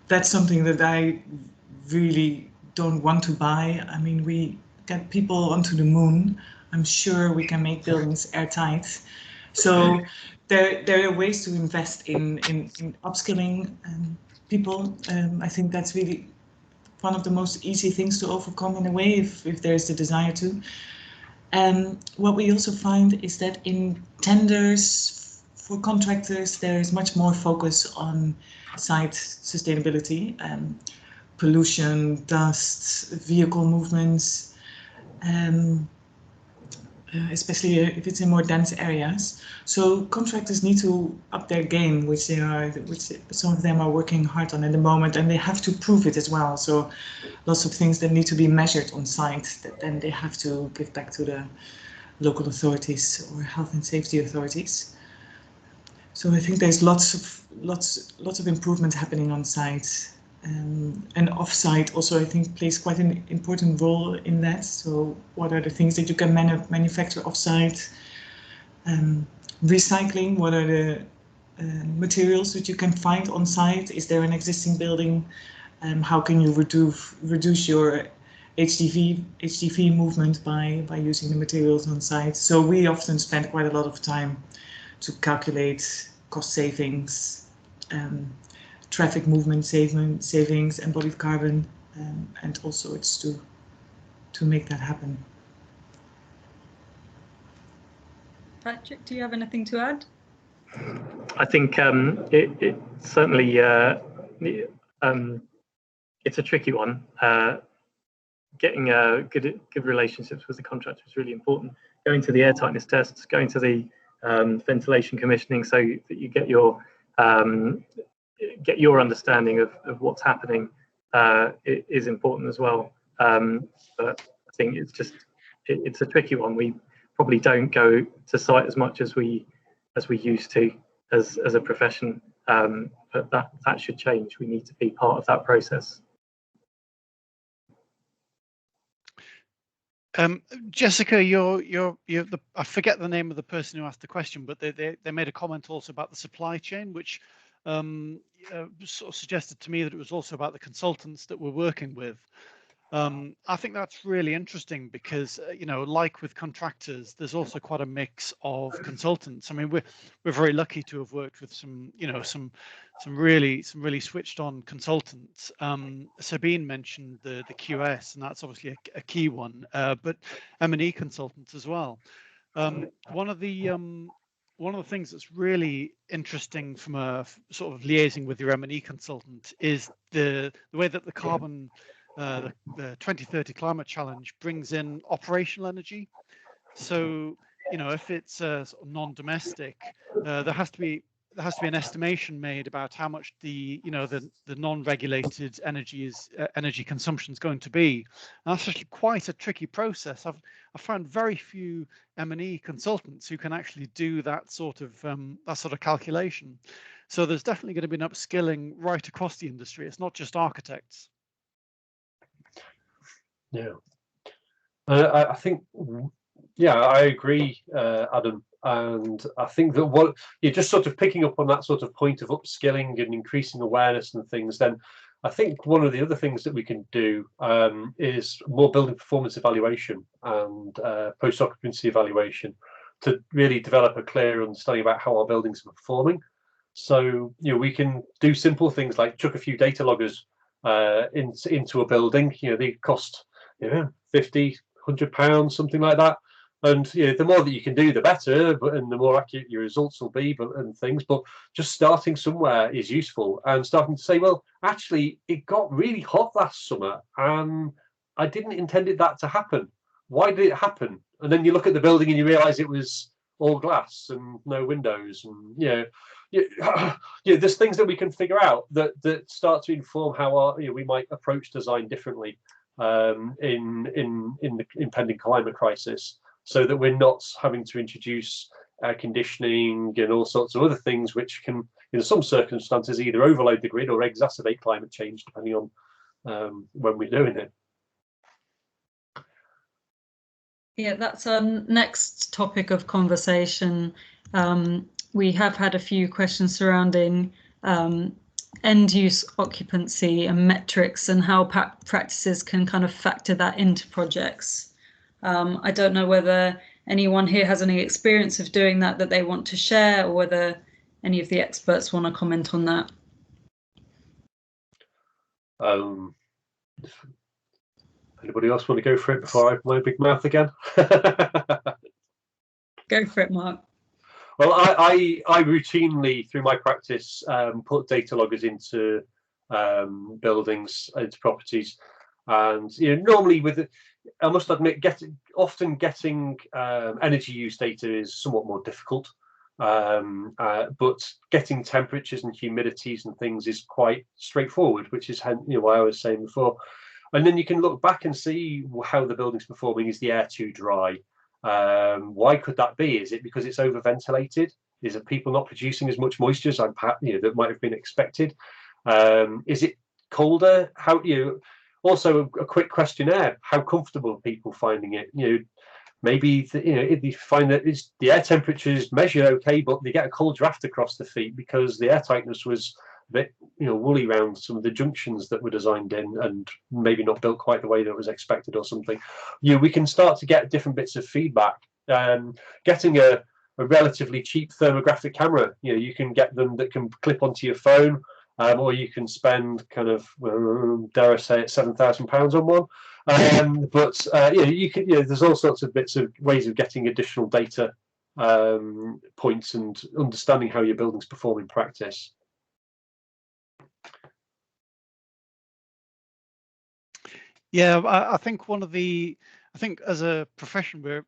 That's something that I really don't want to buy. I mean, we get people onto the moon. I'm sure we can make buildings airtight. So there are ways to invest in upskilling people. I think that's really one of the most easy things to overcome in a way, if there's the desire to. And what we also find is that in tenders for contractors, there is much more focus on site sustainability, pollution, dust, vehicle movements, especially if it's in more dense areas. So contractors need to up their game, which some of them are working hard on at the moment, and they have to prove it as well. So lots of things that need to be measured on site that then they have to give back to the local authorities or health and safety authorities. So I think there's lots of improvement happening on site. And off-site also, I think, plays quite an important role in that. So what are the things that you can manufacture off-site? Recycling, what are the materials that you can find on site? Is there an existing building? How can you reduce your HDV movement by using the materials on site? So we often spend quite a lot of time to calculate cost savings, traffic movement savings, embodied carbon, and also it's to make that happen.
Patrick, do you have anything to add?
I think it certainly it's a tricky one. Getting good relationships with the contractor is really important. Going to the air tightness tests, going to the ventilation commissioning, so that you get your understanding of what's happening is important as well. But I think it's a tricky one. We probably don't go to site as much as we used to as a profession, but that should change. We need to be part of that process.
Jessica, I forget the name of the person who asked the question, but they made a comment also about the supply chain, which sort of suggested to me that it was also about the consultants that we're working with. I think that's really interesting because, you know, like with contractors, there's also quite a mix of consultants. I mean, we're very lucky to have worked with some, you know, some really switched on consultants. Sabine mentioned the QS, and that's obviously a key one, but M&E consultants as well. One of the things that's really interesting from a sort of liaising with your M&E consultant is the way that the carbon the 2030 climate challenge brings in operational energy. So, you know, if it's sort of non-domestic, there has to be an estimation made about how much the non-regulated energy consumption is going to be. And that's actually quite a tricky process. I've found very few M&E consultants who can actually do that sort of calculation. So there's definitely going to be an upskilling right across the industry. It's not just architects.
Yeah, I think, yeah, I agree, Adam. And I think that what you're just sort of picking up on that sort of point of upskilling and increasing awareness and things, then I think one of the other things that we can do is more building performance evaluation and post-occupancy evaluation to really develop a clear understanding about how our buildings are performing. So, you know, we can do simple things like chuck a few data loggers into a building. You know, they cost, you know, £50, £100, something like that. And you know, the more that you can do, the better, and the more accurate your results will be, and things. But just starting somewhere is useful, and starting to say, well, actually, it got really hot last summer, and I didn't intend that to happen. Why did it happen? And then you look at the building and you realise it was all glass and no windows, and there's things that we can figure out that start to inform how we might approach design differently in the impending climate crisis, so that we're not having to introduce air conditioning and all sorts of other things which can, in some circumstances, either overload the grid or exacerbate climate change, depending on when we're doing it.
Yeah, that's our next topic of conversation. We have had a few questions surrounding end-use occupancy and metrics and how practices can kind of factor that into projects. I don't know whether anyone here has any experience of doing that they want to share, or whether any of the experts want to comment on that.
Anybody else want to go for it before I open my big mouth again?
Go for it, Mark.
Well, I routinely, through my practice, put data loggers into buildings, into properties, and normally I must admit, often getting energy use data is somewhat more difficult, but getting temperatures and humidities and things is quite straightforward, which is why I was saying before. And then you can look back and see how the building's performing. Is the air too dry? Why could that be? Is it because it's over ventilated? Is it people not producing as much moisture as that might have been expected? Is it colder? Also a quick questionnaire: how comfortable are people finding it? Maybe if you find that the air temperature is measured okay, but they get a cold draft across the feet because the air tightness was a bit woolly around some of the junctions that were designed in, and maybe not built quite the way that was expected or something. We can start to get different bits of feedback. Getting a relatively cheap thermographic camera, you can get them that can clip onto your phone, or you can spend kind of, dare I say it, £7,000 on one. You can. There's all sorts of ways of getting additional data points and understanding how your buildings perform in practice.
Yeah, I think as a profession, we're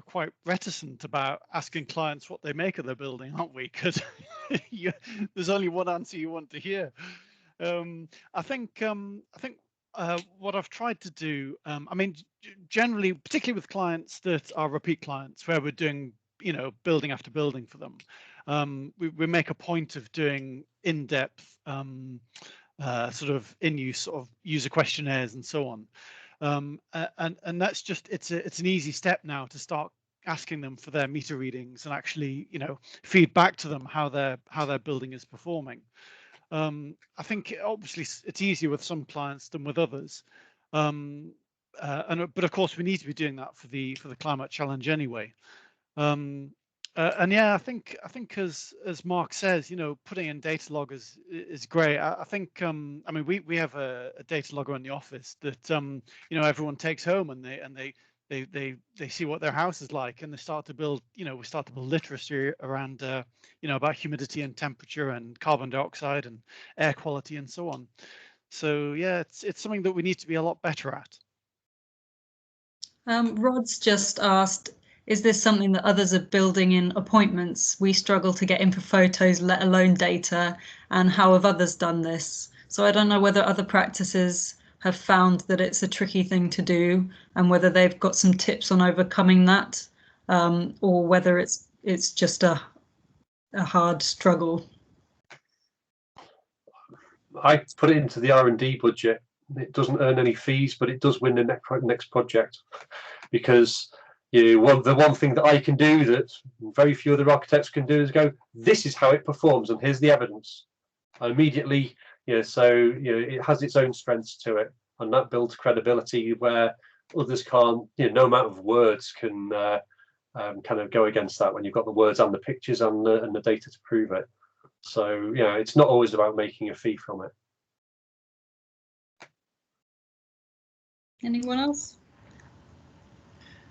quite reticent about asking clients what they make of their building, aren't we? Because there's only one answer you want to hear. I think what I've tried to do, I mean, generally, particularly with clients that are repeat clients, where we're doing, building after building for them, we make a point of doing in-depth sort of in-use sort of user questionnaires and so on. And that's just it's an easy step now to start asking them for their meter readings and actually feed back to them how their building is performing. I think obviously it's easier with some clients than with others, But of course, we need to be doing that for the climate challenge anyway. And yeah, I think as Mark says, putting in data log is great. I think I mean we have a data logger in the office that everyone takes home, and they see what their house is like, and they start to build we start to build literacy around about humidity and temperature and carbon dioxide and air quality and so on. So yeah, it's something that we need to be a lot better at.
Rod's just asked, is this something that others are building in appointments? We struggle to get in for photos, let alone data. And how have others done this? So I don't know whether other practices have found that it's a tricky thing to do, and whether they've got some tips on overcoming that, or whether it's just a hard struggle.
I put it into the R&D budget. It doesn't earn any fees, but it does win the next project, because the one thing that I can do that very few other architects can do is go, this is how it performs, and here's the evidence. And immediately, so it has its own strengths to it, and that builds credibility where others can't. No amount of words can kind of go against that when you've got the words and the pictures and the data to prove it. So it's not always about making a fee from it.
Anyone else?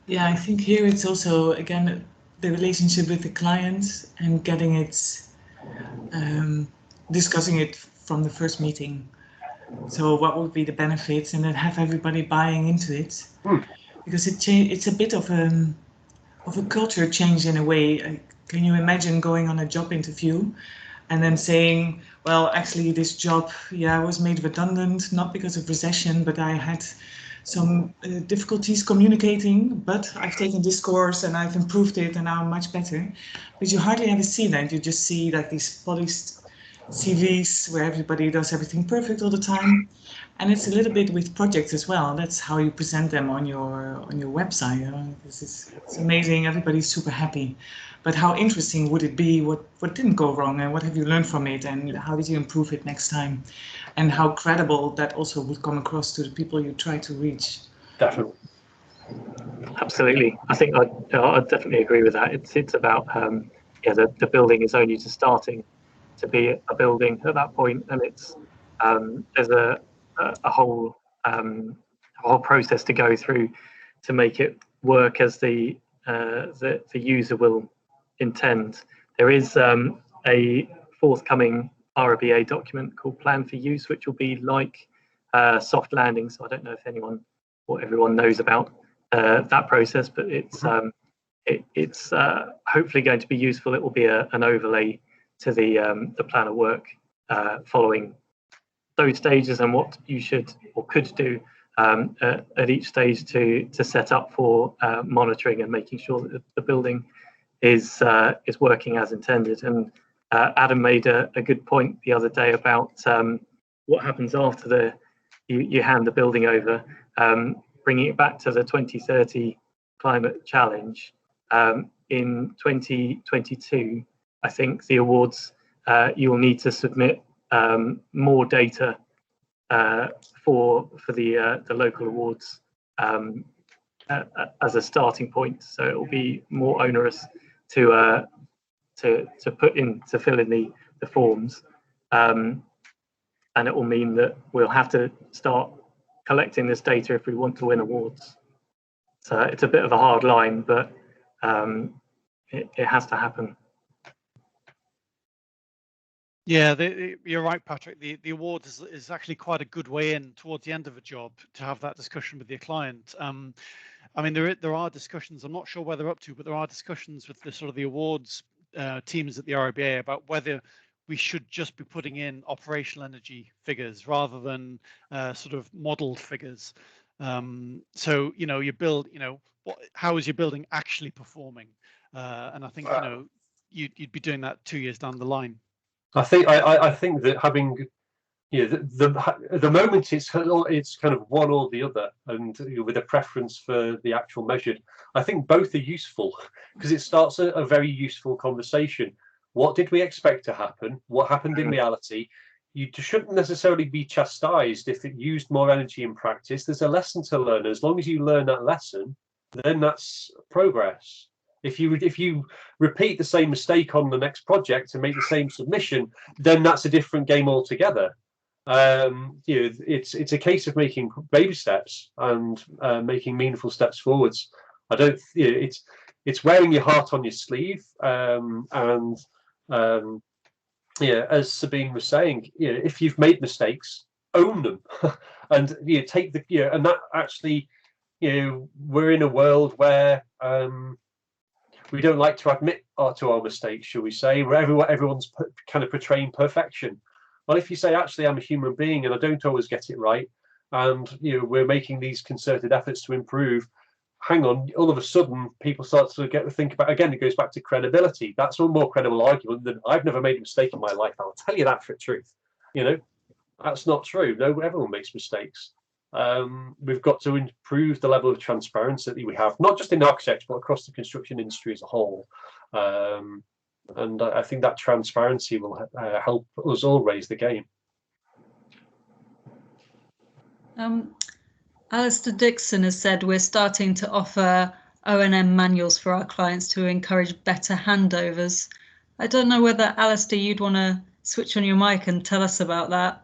Yeah, I think here it's also, again, the relationship with the client and getting it, discussing it from the first meeting. So what would be the benefits, and then have everybody buying into it, because it's a bit of a culture change in a way. Can you imagine going on a job interview and then saying, well, actually this job, was made redundant, not because of recession, but I had some difficulties communicating, but I've taken this course and I've improved it and now I'm much better. But you hardly ever see that. You just see like these polished CVs where everybody does everything perfect all the time. And it's a little bit with projects as well. That's how you present them on your website. It's amazing. Everybody's super happy. But how interesting would it be? What didn't go wrong, and what have you learned from it, and how did you improve it next time? And how credible that also would come across to the people you try to reach.
Definitely.
Absolutely. I think I definitely agree with that. It's about the building is only just starting to be a building at that point, and it's there's a whole process to go through to make it work as the user will intend. There is a forthcoming RIBA document called Plan for Use, which will be like soft landing. So I don't know if everyone knows about that process, but it's hopefully going to be useful. It will be an overlay to the plan of work following those stages, and what you should or could do at each stage to set up for monitoring and making sure that the building is working as intended. And Adam made a good point the other day about what happens after you hand the building over, bringing it back to the 2030 climate challenge. In 2022, I think the awards, you will need to submit more data for the local awards as a starting point. So it will be more onerous to fill in the forms, and it will mean that we'll have to start collecting this data if we want to win awards. So it's a bit of a hard line, but it has to happen.
Yeah, you're right, Patrick. The award is actually quite a good way in towards the end of a job to have that discussion with your client. I mean, there are discussions. I'm not sure where they're up to, but there are discussions with the sort of the awards teams at the RIBA about whether we should just be putting in operational energy figures rather than sort of modeled figures. So you build, how is your building actually performing? And I think you'd be doing that 2 years down the line.
I think that having the moment it's kind of one or the other, and with a preference for the actual measured. I think both are useful because it starts a very useful conversation. What did we expect to happen? What happened in reality? you shouldn't necessarily be chastised if it used more energy in practice. There's a lesson to learn. As long as you learn that lesson, then that's progress. If you repeat the same mistake on the next project and make the same submission, then that's a different game altogether. It's a case of making baby steps and making meaningful steps forwards. It's wearing your heart on your sleeve, as Sabine was saying, if you've made mistakes, own them, and take the and that actually, we're in a world where we don't like to admit to our mistakes, shall we say, where everyone's kind of portraying perfection. Well, if you say, actually, I'm a human being and I don't always get it right, and we're making these concerted efforts to improve, hang on, all of a sudden people start to get to think about, again, it goes back to credibility. That's a more credible argument than I've never made a mistake in my life. I'll tell you that for truth. That's not true. No, everyone makes mistakes. We've got to improve the level of transparency that we have, not just in architecture, but across the construction industry as a whole. And I think that transparency will help us all raise the game.
Alistair Dixon has said we're starting to offer O&M manuals for our clients to encourage better handovers. I don't know whether, Alistair, you'd want to switch on your mic and tell us about that.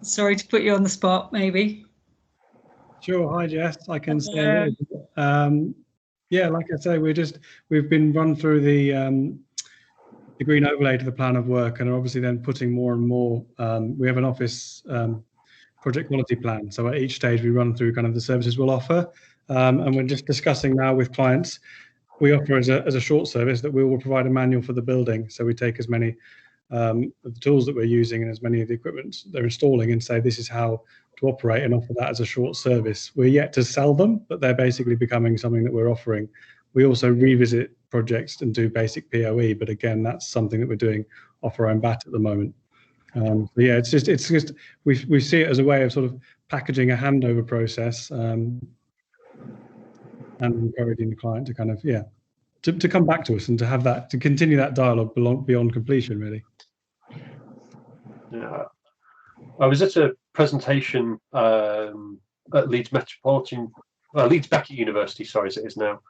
Sorry to put you on the spot, maybe.
Sure. Hi, Jess. I can say, yeah, like I say, we've been run through the green overlay to the plan of work, and are obviously then putting more and more. We have an office project quality plan. So at each stage, we run through kind of the services we'll offer, and we're just discussing now with clients. We offer as a short service that we will provide a manual for the building. So we take as many of the tools that we're using and as many of the equipment they're installing and say this is how to operate, and offer that as a short service. We're yet to sell them, but they're basically becoming something that we're offering. We also revisit projects and do basic POE, but again, that's something that we're doing off our own bat at the moment. So yeah, it's just we see it as a way of sort of packaging a handover process, and encouraging the client to kind of to come back to us and to have that, to continue that dialogue beyond completion, really.
Yeah, I was at a presentation at Leeds Beckett University, sorry, as it is now,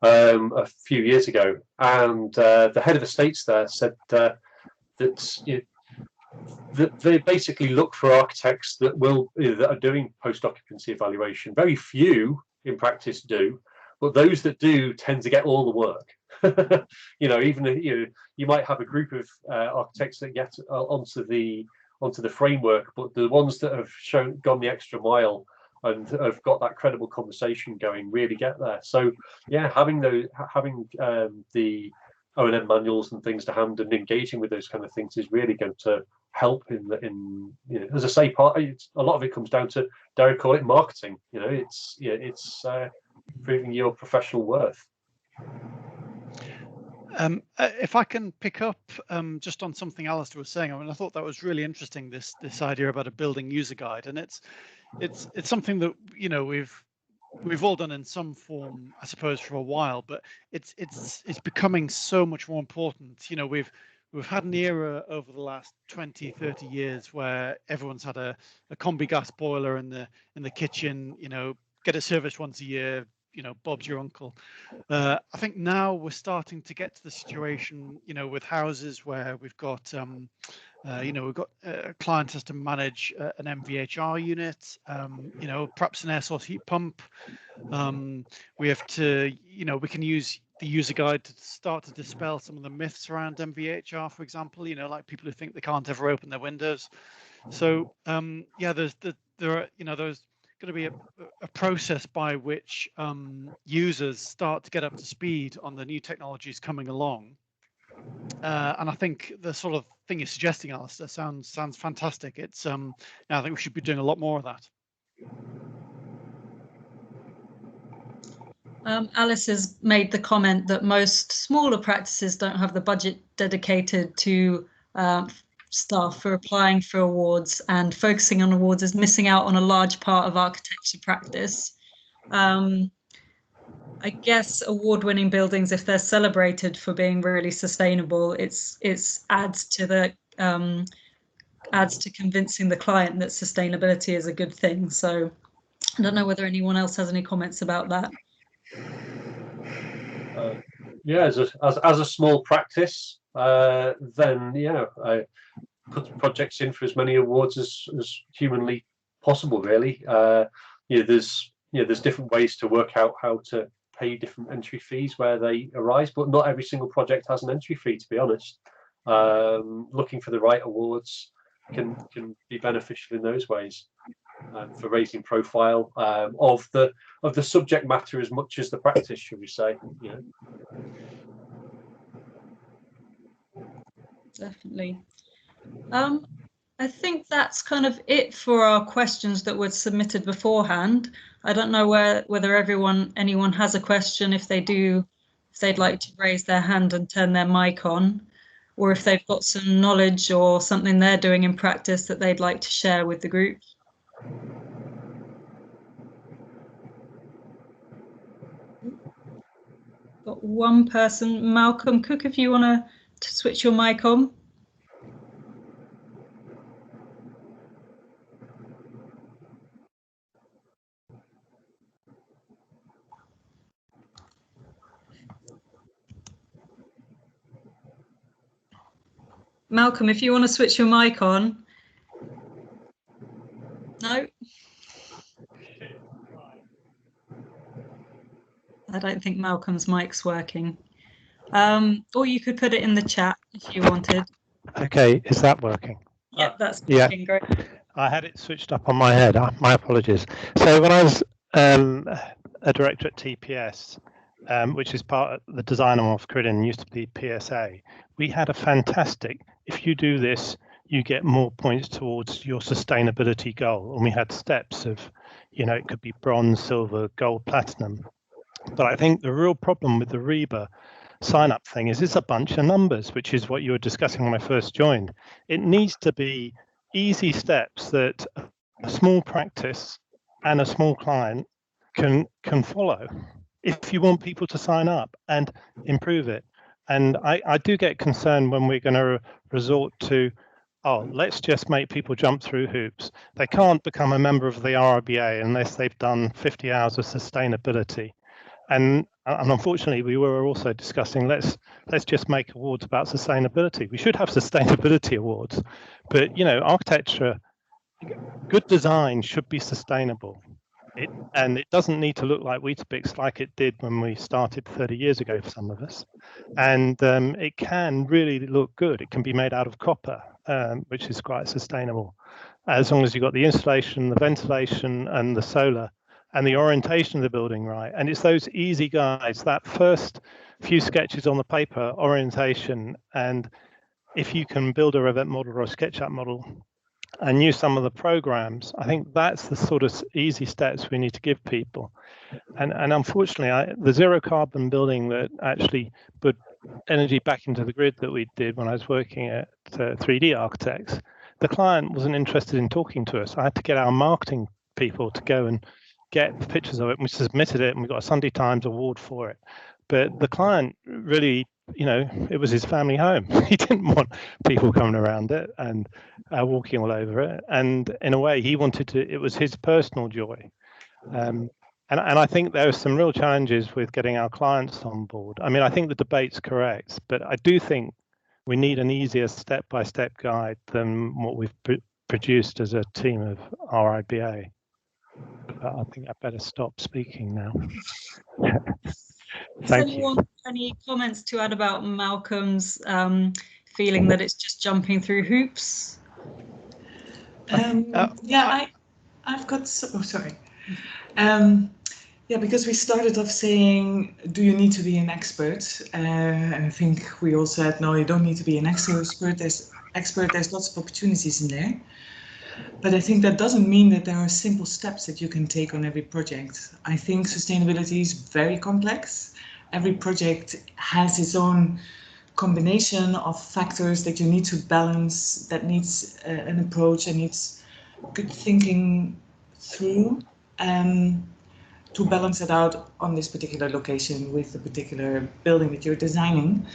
a few years ago, and the head of estates there said that they basically look for architects that are doing post-occupancy evaluation. Very few in practice do, but those that do tend to get all the work. Even you might have a group of architects that get onto the framework, but the ones that have gone the extra mile and have got that credible conversation going really get there. So yeah, having the O&M manuals and things to hand and engaging with those kind of things is really going to help in as I say, a lot of it comes down to, dare I call it, marketing. It's proving your professional worth.
If I can pick up just on something Alistair was saying, I mean, I thought that was really interesting, this idea about a building user guide, and it's something that we've all done in some form, I suppose, for a while, but it's becoming so much more important. We've had an era over the last 20-30 years where everyone's had a combi gas boiler in the kitchen, get it serviced once a year, Bob's your uncle. I think now we're starting to get to the situation, with houses where we've got, a client has to manage an MVHR unit, perhaps an air source heat pump. We have to, we can use the user guide to start to dispel some of the myths around MVHR, for example, like people who think they can't ever open their windows. So there's going to be a process by which users start to get up to speed on the new technologies coming along, and I think the sort of thing you're suggesting, Alistair, sounds fantastic. It's I think we should be doing a lot more of that.
Alice has made the comment that most smaller practices don't have the budget dedicated to staff for applying for awards, and focusing on awards is missing out on a large part of architecture practice. I guess award-winning buildings, if they're celebrated for being really sustainable, it's adds to the adds to convincing the client that sustainability is a good thing. So I don't know whether anyone else has any comments about that.
Yeah, as a small practice, then I put projects in for as many awards as humanly possible. Really, there's different ways to work out how to pay different entry fees where they arise, but not every single project has an entry fee, to be honest. Looking for the right awards can be beneficial in those ways, for raising profile of the subject matter as much as the practice, should we say?
Definitely. I think that's kind of it for our questions that were submitted beforehand. I don't know whether anyone has a question. If they do, if they'd like to raise their hand and turn their mic on, or if they've got some knowledge or something they're doing in practice that they'd like to share with the group. Got one person, Malcolm Cook, if you want to switch your mic on. Malcolm, if you want to switch your mic on. No? I don't think Malcolm's mic's working. Or you could put it in the chat if you wanted.
Okay, is that working?
Yep, that's working. Great.
I had it switched up on my head. My apologies. So when I was a director at TPS, which is part of the design of grid and used to be PSA, we had a fantastic, if you do this, you get more points towards your sustainability goal. And we had steps of, it could be bronze, silver, gold, platinum. But I think the real problem with the RIBA sign-up thing is it's a bunch of numbers, which is what you were discussing when I first joined. It needs to be easy steps that a small practice and a small client can follow if you want people to sign up and improve it. And I do get concerned when we're going to resort to, let's just make people jump through hoops. They can't become a member of the RIBA unless they've done 50 hours of sustainability. And unfortunately, we were also discussing let's just make awards about sustainability. We should have sustainability awards, but architecture, good design should be sustainable. And it doesn't need to look like Weetabix like it did when we started 30 years ago for some of us. And it can really look good. It can be made out of copper, which is quite sustainable, as long as you've got the insulation, the ventilation, and the solar, and the orientation of the building right. And it's those easy guides, that first few sketches on the paper, orientation, and if you can build a Revit model or a SketchUp model and use some of the programs, I think that's the sort of easy steps we need to give people. And unfortunately, the zero carbon building that actually put energy back into the grid that we did when I was working at 3D Architects, the client wasn't interested in talking to us. I had to get our marketing people to go and get the pictures of it, and we submitted it, and we got a Sunday Times award for it. But the client really, it was his family home. He didn't want people coming around it and walking all over it. And in a way, he wanted to, it was his personal joy. And I think there are some real challenges with getting our clients on board. I mean, I think the debate's correct, but I do think we need an easier step-by-step guide than what we've produced as a team of RIBA. But I think I better stop speaking now. Thank you.
Any comments to add about Malcolm's feeling that it's just jumping through hoops?
Yeah, I've got. Oh, sorry. Yeah, because we started off saying, do you need to be an expert? And I think we all said, no, you don't need to be an expert. There's lots of opportunities in there. But I think that doesn't mean that there are simple steps that you can take on every project. I think sustainability is very complex. Every project has its own combination of factors that you need to balance, that needs an approach and needs good thinking through to balance it out on this particular location with the particular building that you're designing.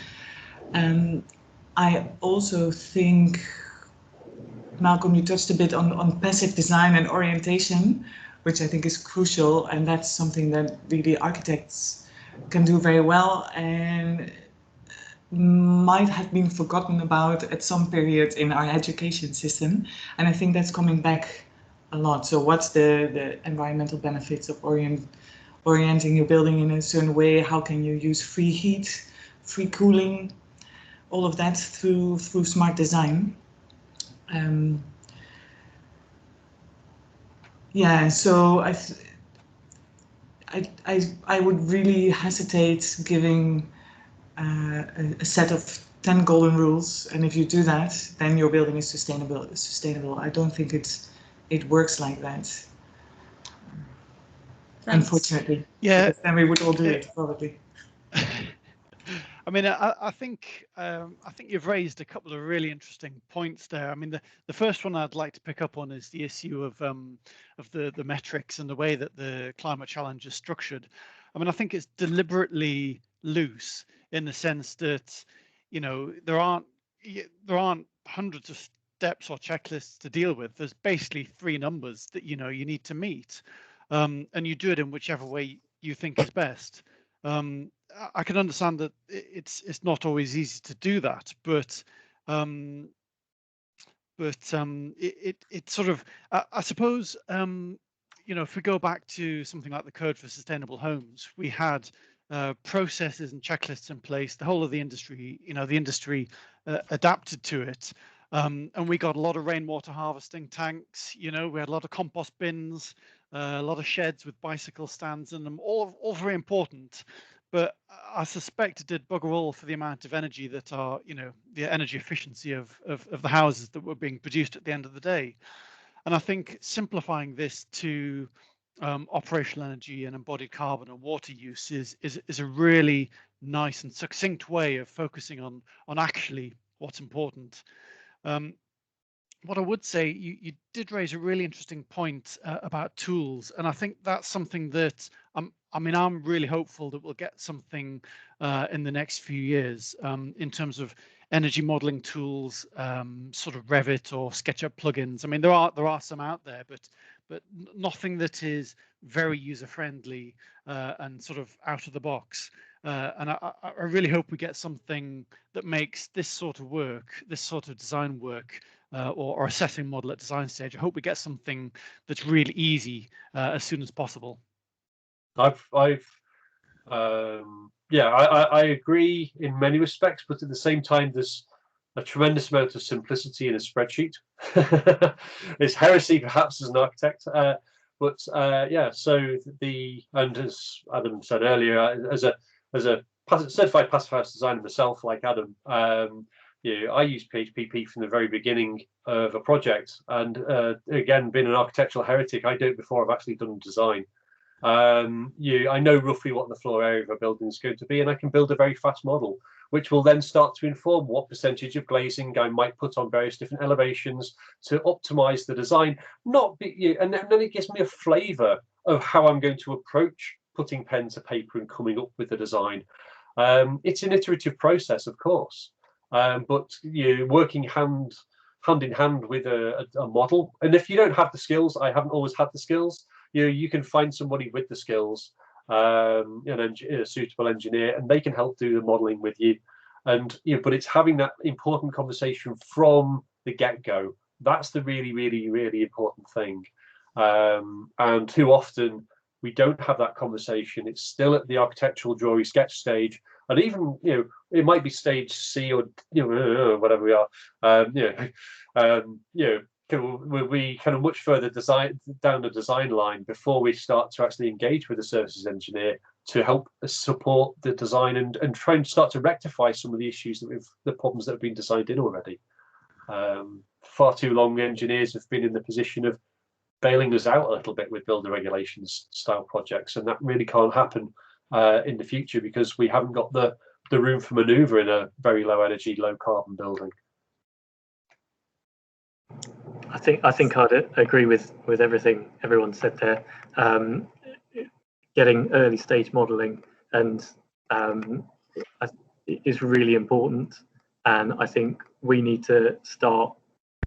I also think Malcolm, you touched a bit on passive design and orientation, which I think is crucial, and that's something that really architects can do very well and might have been forgotten about at some period in our education system. And I think that's coming back a lot. So what's the environmental benefits of orienting your building in a certain way? How can you use free heat, free cooling, all of that through smart design? Yeah, so I would really hesitate giving a set of 10 golden rules, and if you do that, then your building is sustainable. I don't think it works like that. Thanks. Unfortunately.
Yeah.
Because then we would all do it probably.
I mean, I think you've raised a couple of really interesting points there. I mean, the first one I'd like to pick up on is the issue of the metrics and the way that the climate challenge is structured. I mean, I think it's deliberately loose in the sense that, you know, there aren't hundreds of steps or checklists to deal with. There's basically 3 numbers that you need to meet, and you do it in whichever way you think is best. I can understand that it's not always easy to do that, but it sort of, I suppose, if we go back to something like the Code for Sustainable Homes, we had processes and checklists in place. The whole of the industry, the industry adapted to it, and we got a lot of rainwater harvesting tanks. We had a lot of compost bins, a lot of sheds with bicycle stands in them, all very important. But I suspect it did bugger all for the amount of energy that are, the energy efficiency of the houses that were being produced at the end of the day. And I think simplifying this to operational energy and embodied carbon and water use is a really nice and succinct way of focusing on actually what's important. What I would say, you did raise a really interesting point about tools, and I think that's something that I'm really hopeful that we'll get something in the next few years in terms of energy modeling tools, sort of Revit or SketchUp plugins. I mean, there are some out there, but nothing that is very user friendly and sort of out of the box. And I really hope we get something that makes this sort of work, this sort of design work, or a setting model at design stage. I hope we get something that's really easy as soon as possible.
I agree in many respects, but at the same time, there's a tremendous amount of simplicity in a spreadsheet. It's heresy, perhaps, as an architect, and as Adam said earlier, as a certified passive house designer myself, like Adam, I use PHPP from the very beginning of a project, and again, being an architectural heretic, I do it before I've actually done design. I know roughly what the floor area of a building is going to be, and I can build a very fast model, which will then start to inform what percentage of glazing I might put on various different elevations to optimize the design. And then it gives me a flavor of how I'm going to approach putting pen to paper and coming up with the design. It's an iterative process, of course, but working hand in hand with a model. And if you don't have the skills, I haven't always had the skills. You can find somebody with the skills, a suitable engineer, and they can help do the modeling with you. And but it's having that important conversation from the get-go. That's the really, really, really important thing. And too often we don't have that conversation. It's still at the architectural drawing sketch stage, and even it might be stage C or whatever we are. We kind of much further down the design line before we start to actually engage with the services engineer to help support the design and try and start to rectify some of the issues the problems that have been designed in already. Far too long, engineers have been in the position of bailing us out a little bit with builder regulations style projects, and that really can't happen in the future because we haven't got the room for maneuver in a very low energy, low carbon building.
I think I'd agree with everything everyone said there. Getting early stage modelling and is really important, and I think we need to start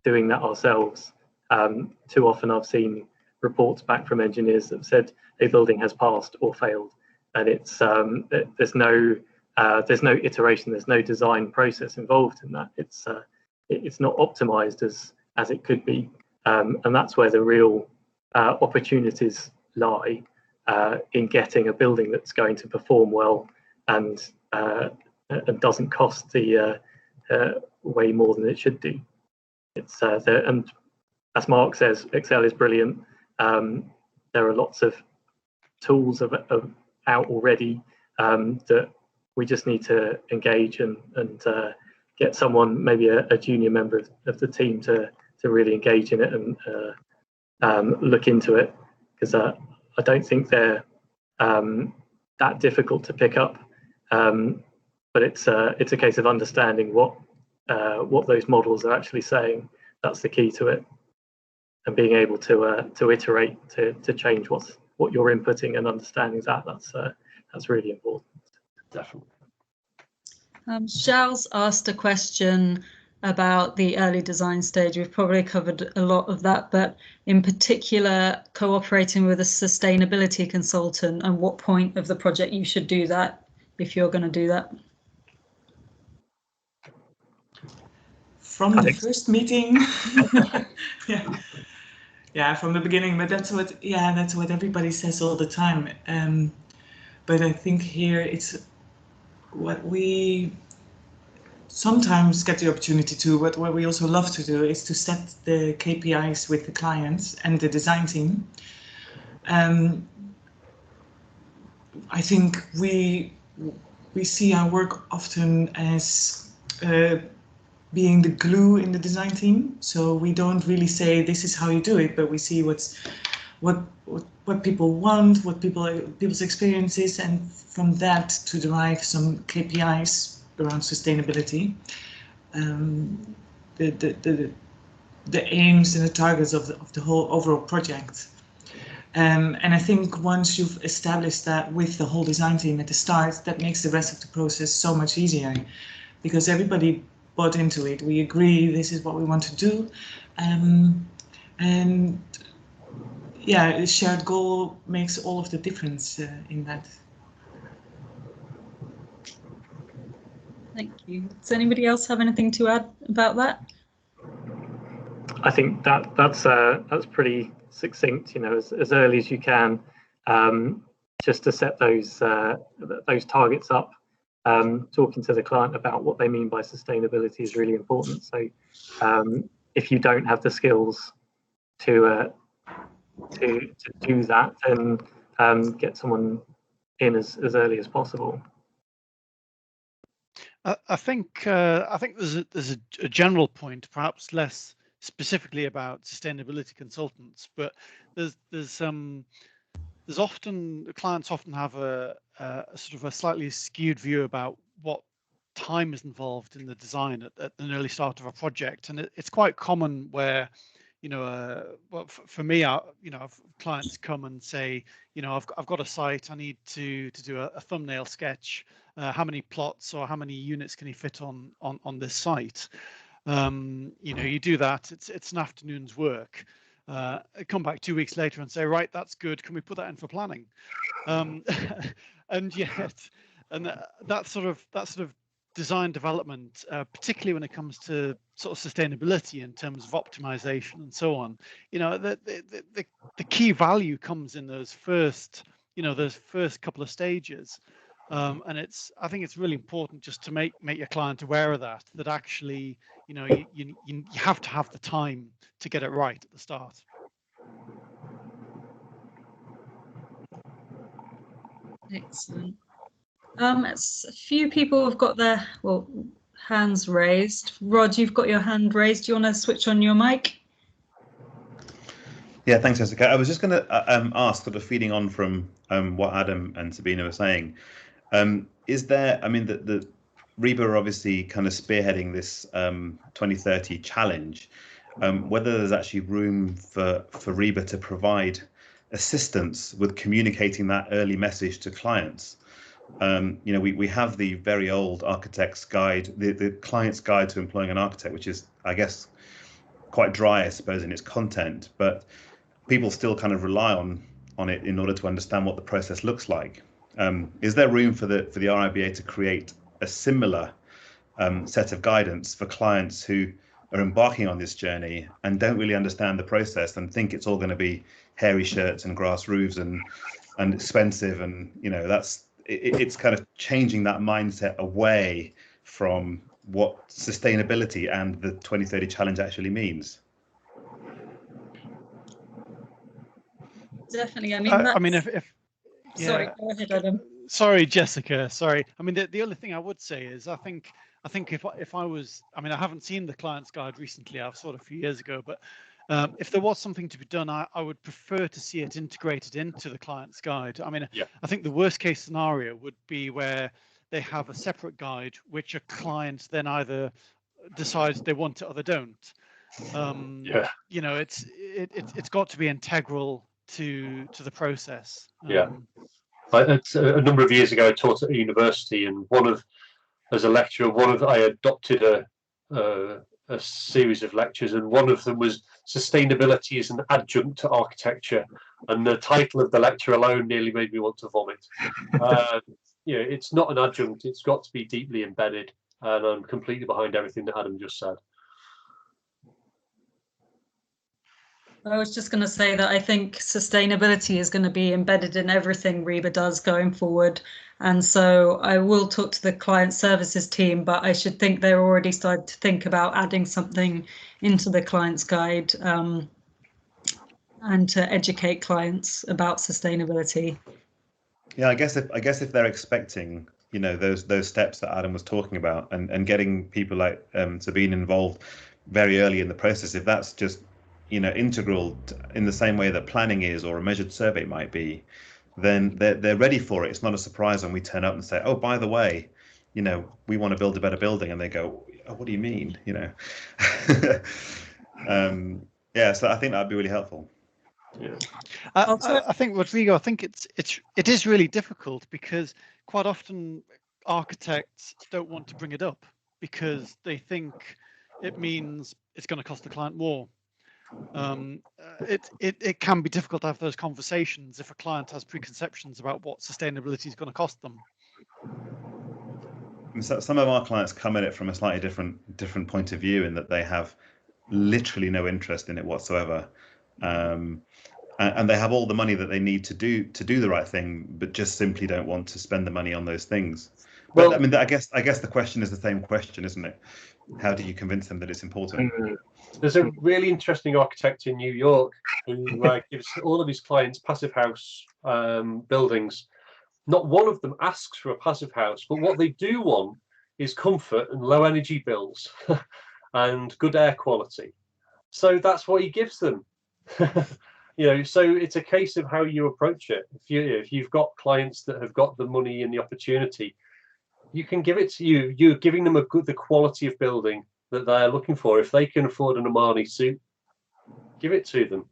doing that ourselves. Too often I've seen reports back from engineers that have said a building has passed or failed, and it's there's no iteration, there's no design process involved in that. It's not optimized as it could be, and that's where the real opportunities lie, in getting a building that's going to perform well and doesn't cost the way more than it should do. It's and as Mark says, Excel is brilliant. There are lots of tools out already that we just need to engage and get someone, maybe a junior member of the team, to really engage in it and look into it, because I don't think they're that difficult to pick up. But it's a case of understanding what those models are actually saying. That's the key to it, and being able to iterate to change what you're inputting, and understanding that's really important.
Definitely.
Charles asked a question about the early design stage. We've probably covered a lot of that, but in particular, cooperating with a sustainability consultant, and what point of the project you should do that, if you're going to do that.
From the first meeting. Yeah, from the beginning, but that's what everybody says all the time. But I think here it's what we sometimes get the opportunity to, but what we also love to do is to set the KPIs with the clients and the design team. I think we see our work often as being the glue in the design team. So we don't really say this is how you do it, but we see what people want, what people's experience is, and from that to derive some KPIs around sustainability, the aims and the targets of the whole overall project. And I think once you've established that with the whole design team at the start, that makes the rest of the process so much easier, because everybody bought into it. We agree this is what we want to do, and yeah, a shared goal makes all of the difference in that.
Thank you. Does anybody else have anything to add about that?
I think that's pretty succinct. You know, as early as you can, just to set those targets up. Talking to the client about what they mean by sustainability is really important. So if you don't have the skills to do that, then get someone in as early as possible.
I think there's a general point, perhaps less specifically about sustainability consultants, but there's often clients often have a sort of a slightly skewed view about what time is involved in the design at an early start of a project, and it's quite common where, you know, well, for me, you know, clients come and say, you know, I've got a site, I need to do a thumbnail sketch. How many plots or how many units can you fit on this site? You know, you do that. It's an afternoon's work. Come back 2 weeks later and say, right, that's good. Can we put that in for planning? And yet, that sort of design development, particularly when it comes to sort of sustainability in terms of optimization and so on, you know, the key value comes in those first couple of stages. And I think it's really important just to make your client aware of that actually, you know, you have to have the time to get it right at the start.
Excellent. A few people have got their hands raised. Rod, you've got your hand raised. Do you want to switch on your mic?
Yeah, thanks, Jessica. I was just going to ask, sort of feeding on from what Adam and Sabine were saying. Is there, I mean, the RIBA are obviously kind of spearheading this 2030 challenge, whether there's actually room for RIBA to provide assistance with communicating that early message to clients. You know, we have the very old architect's guide, the client's guide to employing an architect, which is, I guess, quite dry, I suppose, in its content, but people still kind of rely on it in order to understand what the process looks like. Is there room for the RIBA to create a similar set of guidance for clients who are embarking on this journey and don't really understand the process and think it's all going to be hairy shirts and grass roofs and expensive, and it's kind of changing that mindset away from what sustainability and the 2030 challenge actually means?
Definitely.
I mean, if
sorry, go ahead, Adam.
Sorry, Jessica. Sorry. I mean, the only thing I would say is I think if I was, I mean, I haven't seen the client's guide recently. I've saw it a few years ago, but if there was something to be done, I would prefer to see it integrated into the client's guide. I mean, I think the worst case scenario would be where they have a separate guide, which a client then either decides they want it or they don't. You know, it's got to be integral to the process.
A number of years ago, I taught at a university, and as a lecturer, I adopted a series of lectures, and one of them was sustainability as an adjunct to architecture, and the title of the lecture alone nearly made me want to vomit. It's not an adjunct; it's got to be deeply embedded, and I'm completely behind everything that Adam just said.
I was just going to say that I think sustainability is going to be embedded in everything RIBA does going forward. And so I will talk to the client services team, but I should think they're already started to think about adding something into the client's guide and to educate clients about sustainability.
Yeah, I guess if they're expecting, those steps that Adam was talking about, and getting people like Sabine involved very early in the process, if that's just integral in the same way that planning is, or a measured survey might be, then they're ready for it. It's not a surprise when we turn up and say, oh, by the way, we want to build a better building, and they go, oh, what do you mean? So I think that'd be really helpful.
I think, Rodrigo, I think it is really difficult, because quite often architects don't want to bring it up because they think it means it's going to cost the client more. It can be difficult to have those conversations if a client has preconceptions about what sustainability is going to cost them.
So some of our clients come at it from a slightly different point of view, in that they have literally no interest in it whatsoever, and they have all the money that they need to do the right thing, but just simply don't want to spend the money on those things. But I mean, I guess the question is the same question, isn't it? How do you convince them that it's important?
There's a really interesting architect in New York who gives all of his clients passive house buildings. Not one of them asks for a passive house, but what they do want is comfort and low energy bills and good air quality. So that's what he gives them. So it's a case of how you approach it. If you've got clients that have got the money and the opportunity, you can give it to you. You're giving them the quality of building that they're looking for. If they can afford an Armani suit, give it to them.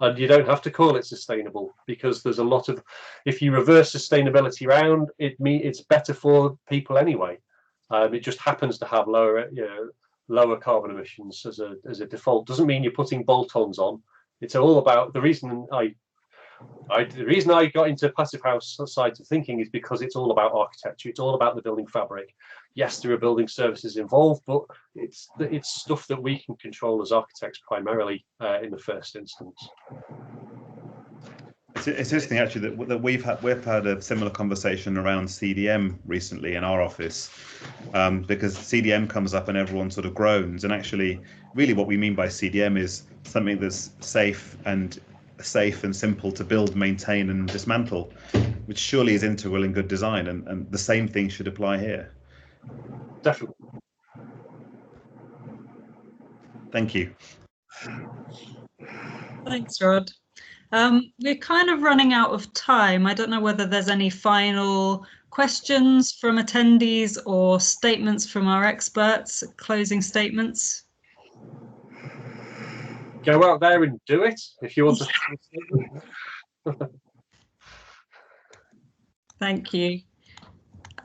And you don't have to call it sustainable, because there's a lot of, if you reverse sustainability around, it's better for people anyway. It just happens to have lower carbon emissions as a default. Doesn't mean you're putting bolt-ons on. It's all about the reason I got into passive house sides of thinking is because it's all about architecture. It's all about the building fabric. Yes, there are building services involved, but it's stuff that we can control as architects primarily in the first instance.
It's interesting actually that we've had a similar conversation around CDM recently in our office, because CDM comes up and everyone sort of groans, and actually really what we mean by CDM is something that's safe and simple to build, maintain and dismantle, which surely is integral in good design, and the same thing should apply here.
Definitely.
Thank you.
Thanks, Rod. We're kind of running out of time. I don't know whether there's any final questions from attendees or statements from our experts, closing statements.
Go out there and do it if you want to.
Thank you.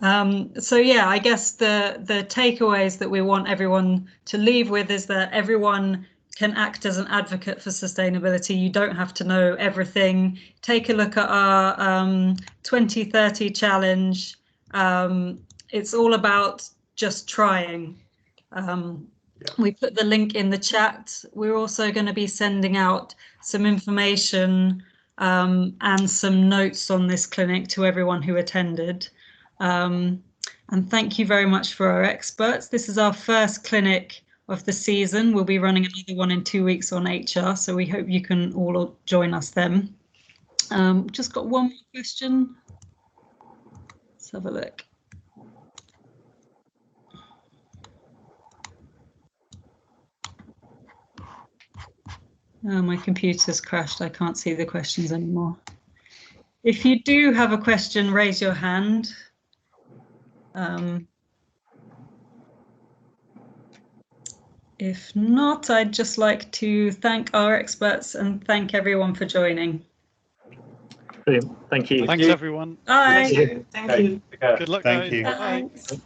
So yeah, I guess the takeaways that we want everyone to leave with is that everyone can act as an advocate for sustainability. You don't have to know everything. Take a look at our 2030 challenge. It's all about just trying. We put the link in the chat. We're also going to be sending out some information and some notes on this clinic to everyone who attended. And thank you very much for our experts. This is our first clinic of the season. We'll be running another one in 2 weeks on HR, so we hope you can all join us then. Just got one more question. Let's have a look. Oh, my computer's crashed. I can't see the questions anymore. If you do have a question, raise your hand. If not, I'd just like to thank our experts and thank everyone for joining.
Brilliant. Thank you.
Thanks, everyone.
Bye.
Thank you.
Good luck,
Thank
guys.
you.
Bye.
Thanks.